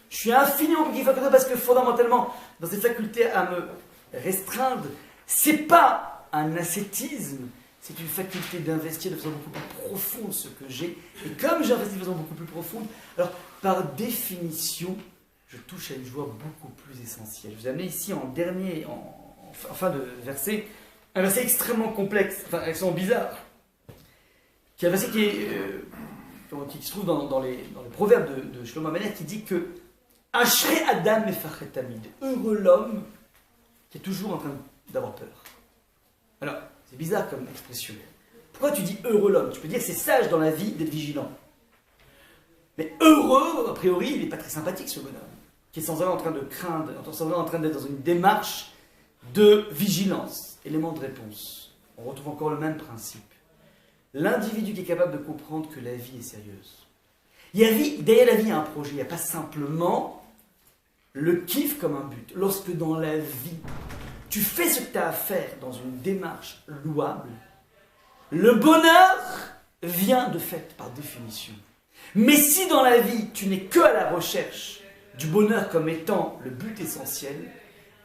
Je suis infiniment kiffeur que toi parce que fondamentalement, dans cette faculté à me restreindre, c'est pas un ascétisme, c'est une faculté d'investir de façon beaucoup plus profonde ce que j'ai. Et comme j'investis de façon beaucoup plus profonde, alors par définition, je touche à une joie beaucoup plus essentielle. Je vous ai amené ici en dernier, en fin de verset, un verset extrêmement complexe, enfin extrêmement bizarre, qui est un verset qui se trouve dans les proverbes de Shlomo Amelech, qui dit que Ashrei Adam mefachet tamid, heureux l'homme qui est toujours en train d'avoir peur. Alors, c'est bizarre comme expression. Pourquoi tu dis heureux l'homme? Tu peux dire que c'est sage dans la vie d'être vigilant. Mais heureux, a priori, il n'est pas très sympathique ce bonhomme, qui est sans arrêt en train de craindre, sans arrêt en train d'être dans une démarche de vigilance. Élément de réponse. On retrouve encore le même principe. L'individu qui est capable de comprendre que la vie est sérieuse. Derrière la vie, il y a un projet. Il n'y a pas simplement le kiff comme un but. Lorsque dans la vie, tu fais ce que tu as à faire dans une démarche louable, le bonheur vient de fait par définition. Mais si dans la vie, tu n'es que à la recherche du bonheur comme étant le but essentiel,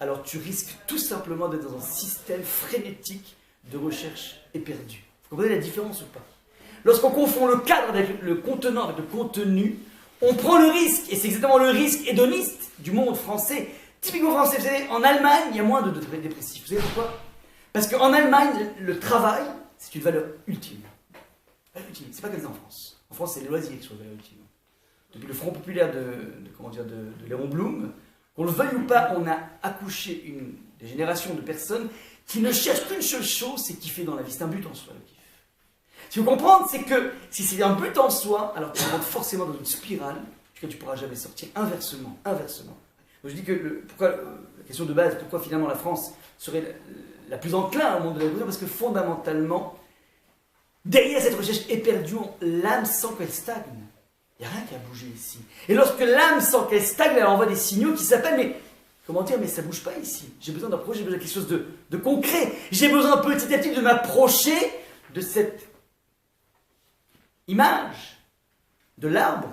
alors tu risques tout simplement d'être dans un système frénétique de recherche éperdue. Vous comprenez la différence ou pas? Lorsqu'on confond le cadre avec le contenant, avec le contenu, on prend le risque, et c'est exactement le risque hédoniste du monde français. Typiquement français, vous savez, en Allemagne, il y a moins de dépressifs. Vous savez pourquoi? Parce qu'en Allemagne, le travail, c'est une valeur ultime. C'est pas comme ça en France. En France, c'est les loisirs qui sont une valeur ultime. Depuis le Front populaire de Léon Blum, qu'on le veuille ou pas, on a accouché des générations de personnes qui ne cherchent qu'une seule chose, c'est kiffer dans la vie. C'est un but en soi, le kiff. Ce qu'il faut comprendre, c'est que si c'est un but en soi, alors tu rentres forcément dans une spirale duquel tu ne pourras jamais sortir. Inversement. Donc je dis que la question de base, pourquoi finalement la France serait la plus enclin au monde de la culture, parce que fondamentalement, derrière cette recherche éperdue, l'âme sent qu'elle stagne. Il n'y a rien qui a bougé ici. Et lorsque l'âme sent qu'elle stagne, elle envoie des signaux qui s'appellent, mais comment dire, mais ça ne bouge pas ici. J'ai besoin d'un projet, j'ai besoin de quelque chose de concret. J'ai besoin petit à petit de m'approcher de cette image de l'arbre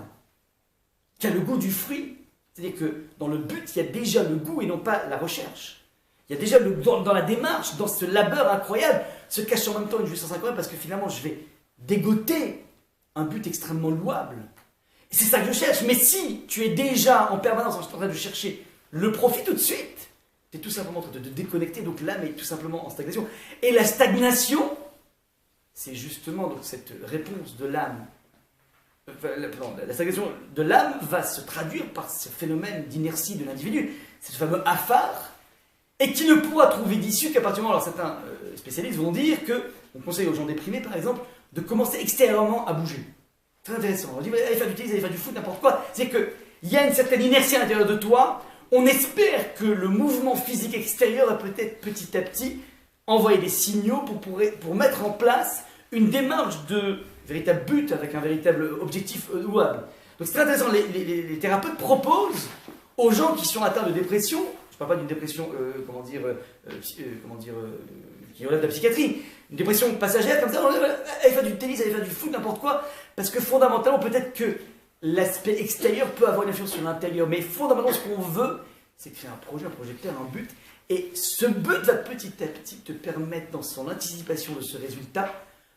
qui a le goût du fruit. C'est-à-dire que dans le but, il y a déjà le goût et non pas la recherche. Il y a déjà dans la démarche, dans ce labeur incroyable, se cache en même temps une jouissance incroyable parce que finalement, je vais dégoter un but extrêmement louable. Et c'est ça que je cherche. Mais si tu es déjà en permanence en train de chercher le profit tout de suite, tu es tout simplement en train de te déconnecter, donc l'âme est tout simplement en stagnation. Et la stagnation, c'est justement donc cette réponse de l'âme. La stagnation de l'âme va se traduire par ce phénomène d'inertie de l'individu, ce fameux affare, et qui ne pourra trouver d'issue qu'à partir du moment, alors certains spécialistes vont dire qu'on conseille aux gens déprimés, par exemple, de commencer extérieurement à bouger. Très intéressant. On dit, allez faire du tennis, allez faire du foot, n'importe quoi. C'est qu'il y a une certaine inertie à l'intérieur de toi. On espère que le mouvement physique extérieur va peut-être petit à petit envoyer des signaux pour mettre en place une démarche de véritable but avec un véritable objectif louable. Donc c'est très intéressant. Les thérapeutes proposent aux gens qui sont atteints de dépression, je ne parle pas d'une dépression, qui relève de la psychiatrie, une dépression passagère comme ça, allez faire du tennis, allez faire du foot, n'importe quoi, parce que fondamentalement, peut-être que l'aspect extérieur peut avoir une influence sur l'intérieur, mais fondamentalement, ce qu'on veut, c'est créer un projet, un projecteur, un but, et ce but va petit à petit te permettre, dans son anticipation de ce résultat,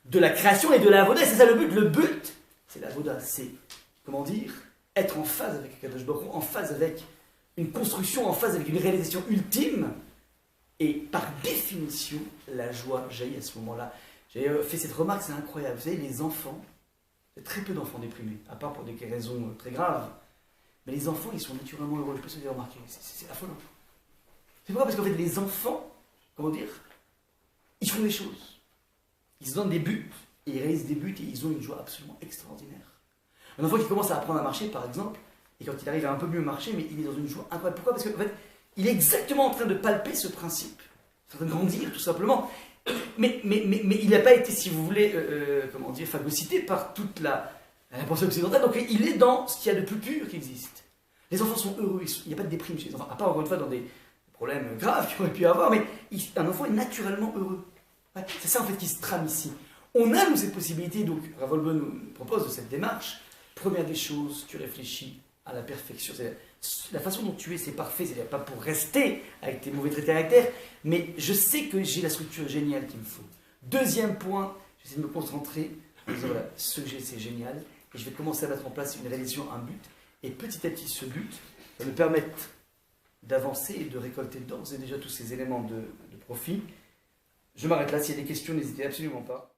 de la création et de la avoda. C'est ça le but. Le but, c'est la avoda, c'est, être en phase avec Akadosh Baruch Hu, en phase avec une construction, en phase avec une réalisation ultime Et par définition, la joie jaillit à ce moment-là. J'ai fait cette remarque, c'est incroyable. Vous savez, les enfants, il y a très peu d'enfants déprimés, à part pour des raisons très graves. Mais les enfants, ils sont naturellement heureux. Je ne sais pas si vous avez remarqué, c'est affolant. C'est pourquoi? Parce qu'en fait, les enfants, comment dire, ils font des choses. Ils se donnent des buts, et ils réalisent des buts, et ils ont une joie absolument extraordinaire. Un enfant qui commence à apprendre à marcher, par exemple, et quand il arrive à un peu mieux marcher, mais il est dans une joie incroyable. Pourquoi? Parce qu'en fait, il est exactement en train de palper ce principe. Il est en train de grandir, tout simplement. Mais il n'a pas été, si vous voulez, comment dire, phagocyté par toute la pensée occidentale. Donc il est dans ce qu'il y a de plus pur qui existe. Les enfants sont heureux, il n'y a pas de déprime chez les enfants, à part encore une fois dans des problèmes graves qu'il aurait pu avoir, mais un enfant est naturellement heureux. Ouais, c'est ça en fait qui se trame ici. On a nous cette possibilité, donc Ravolbe nous propose de cette démarche. Première des choses, tu réfléchis à la perfection. C'est la façon dont tu es, c'est parfait, c'est pas pour rester avec tes mauvais traits de caractère, mais je sais que j'ai la structure géniale qu'il me faut. Deuxième point, j'essaie de me concentrer, en disant voilà, ce que j'ai c'est génial, et je vais commencer à mettre en place une réalisation, un but, et petit à petit ce but va me permettre d'avancer et de récolter d'ores et déjà tous ces éléments de profit. Je m'arrête là, s'il y a des questions, n'hésitez absolument pas.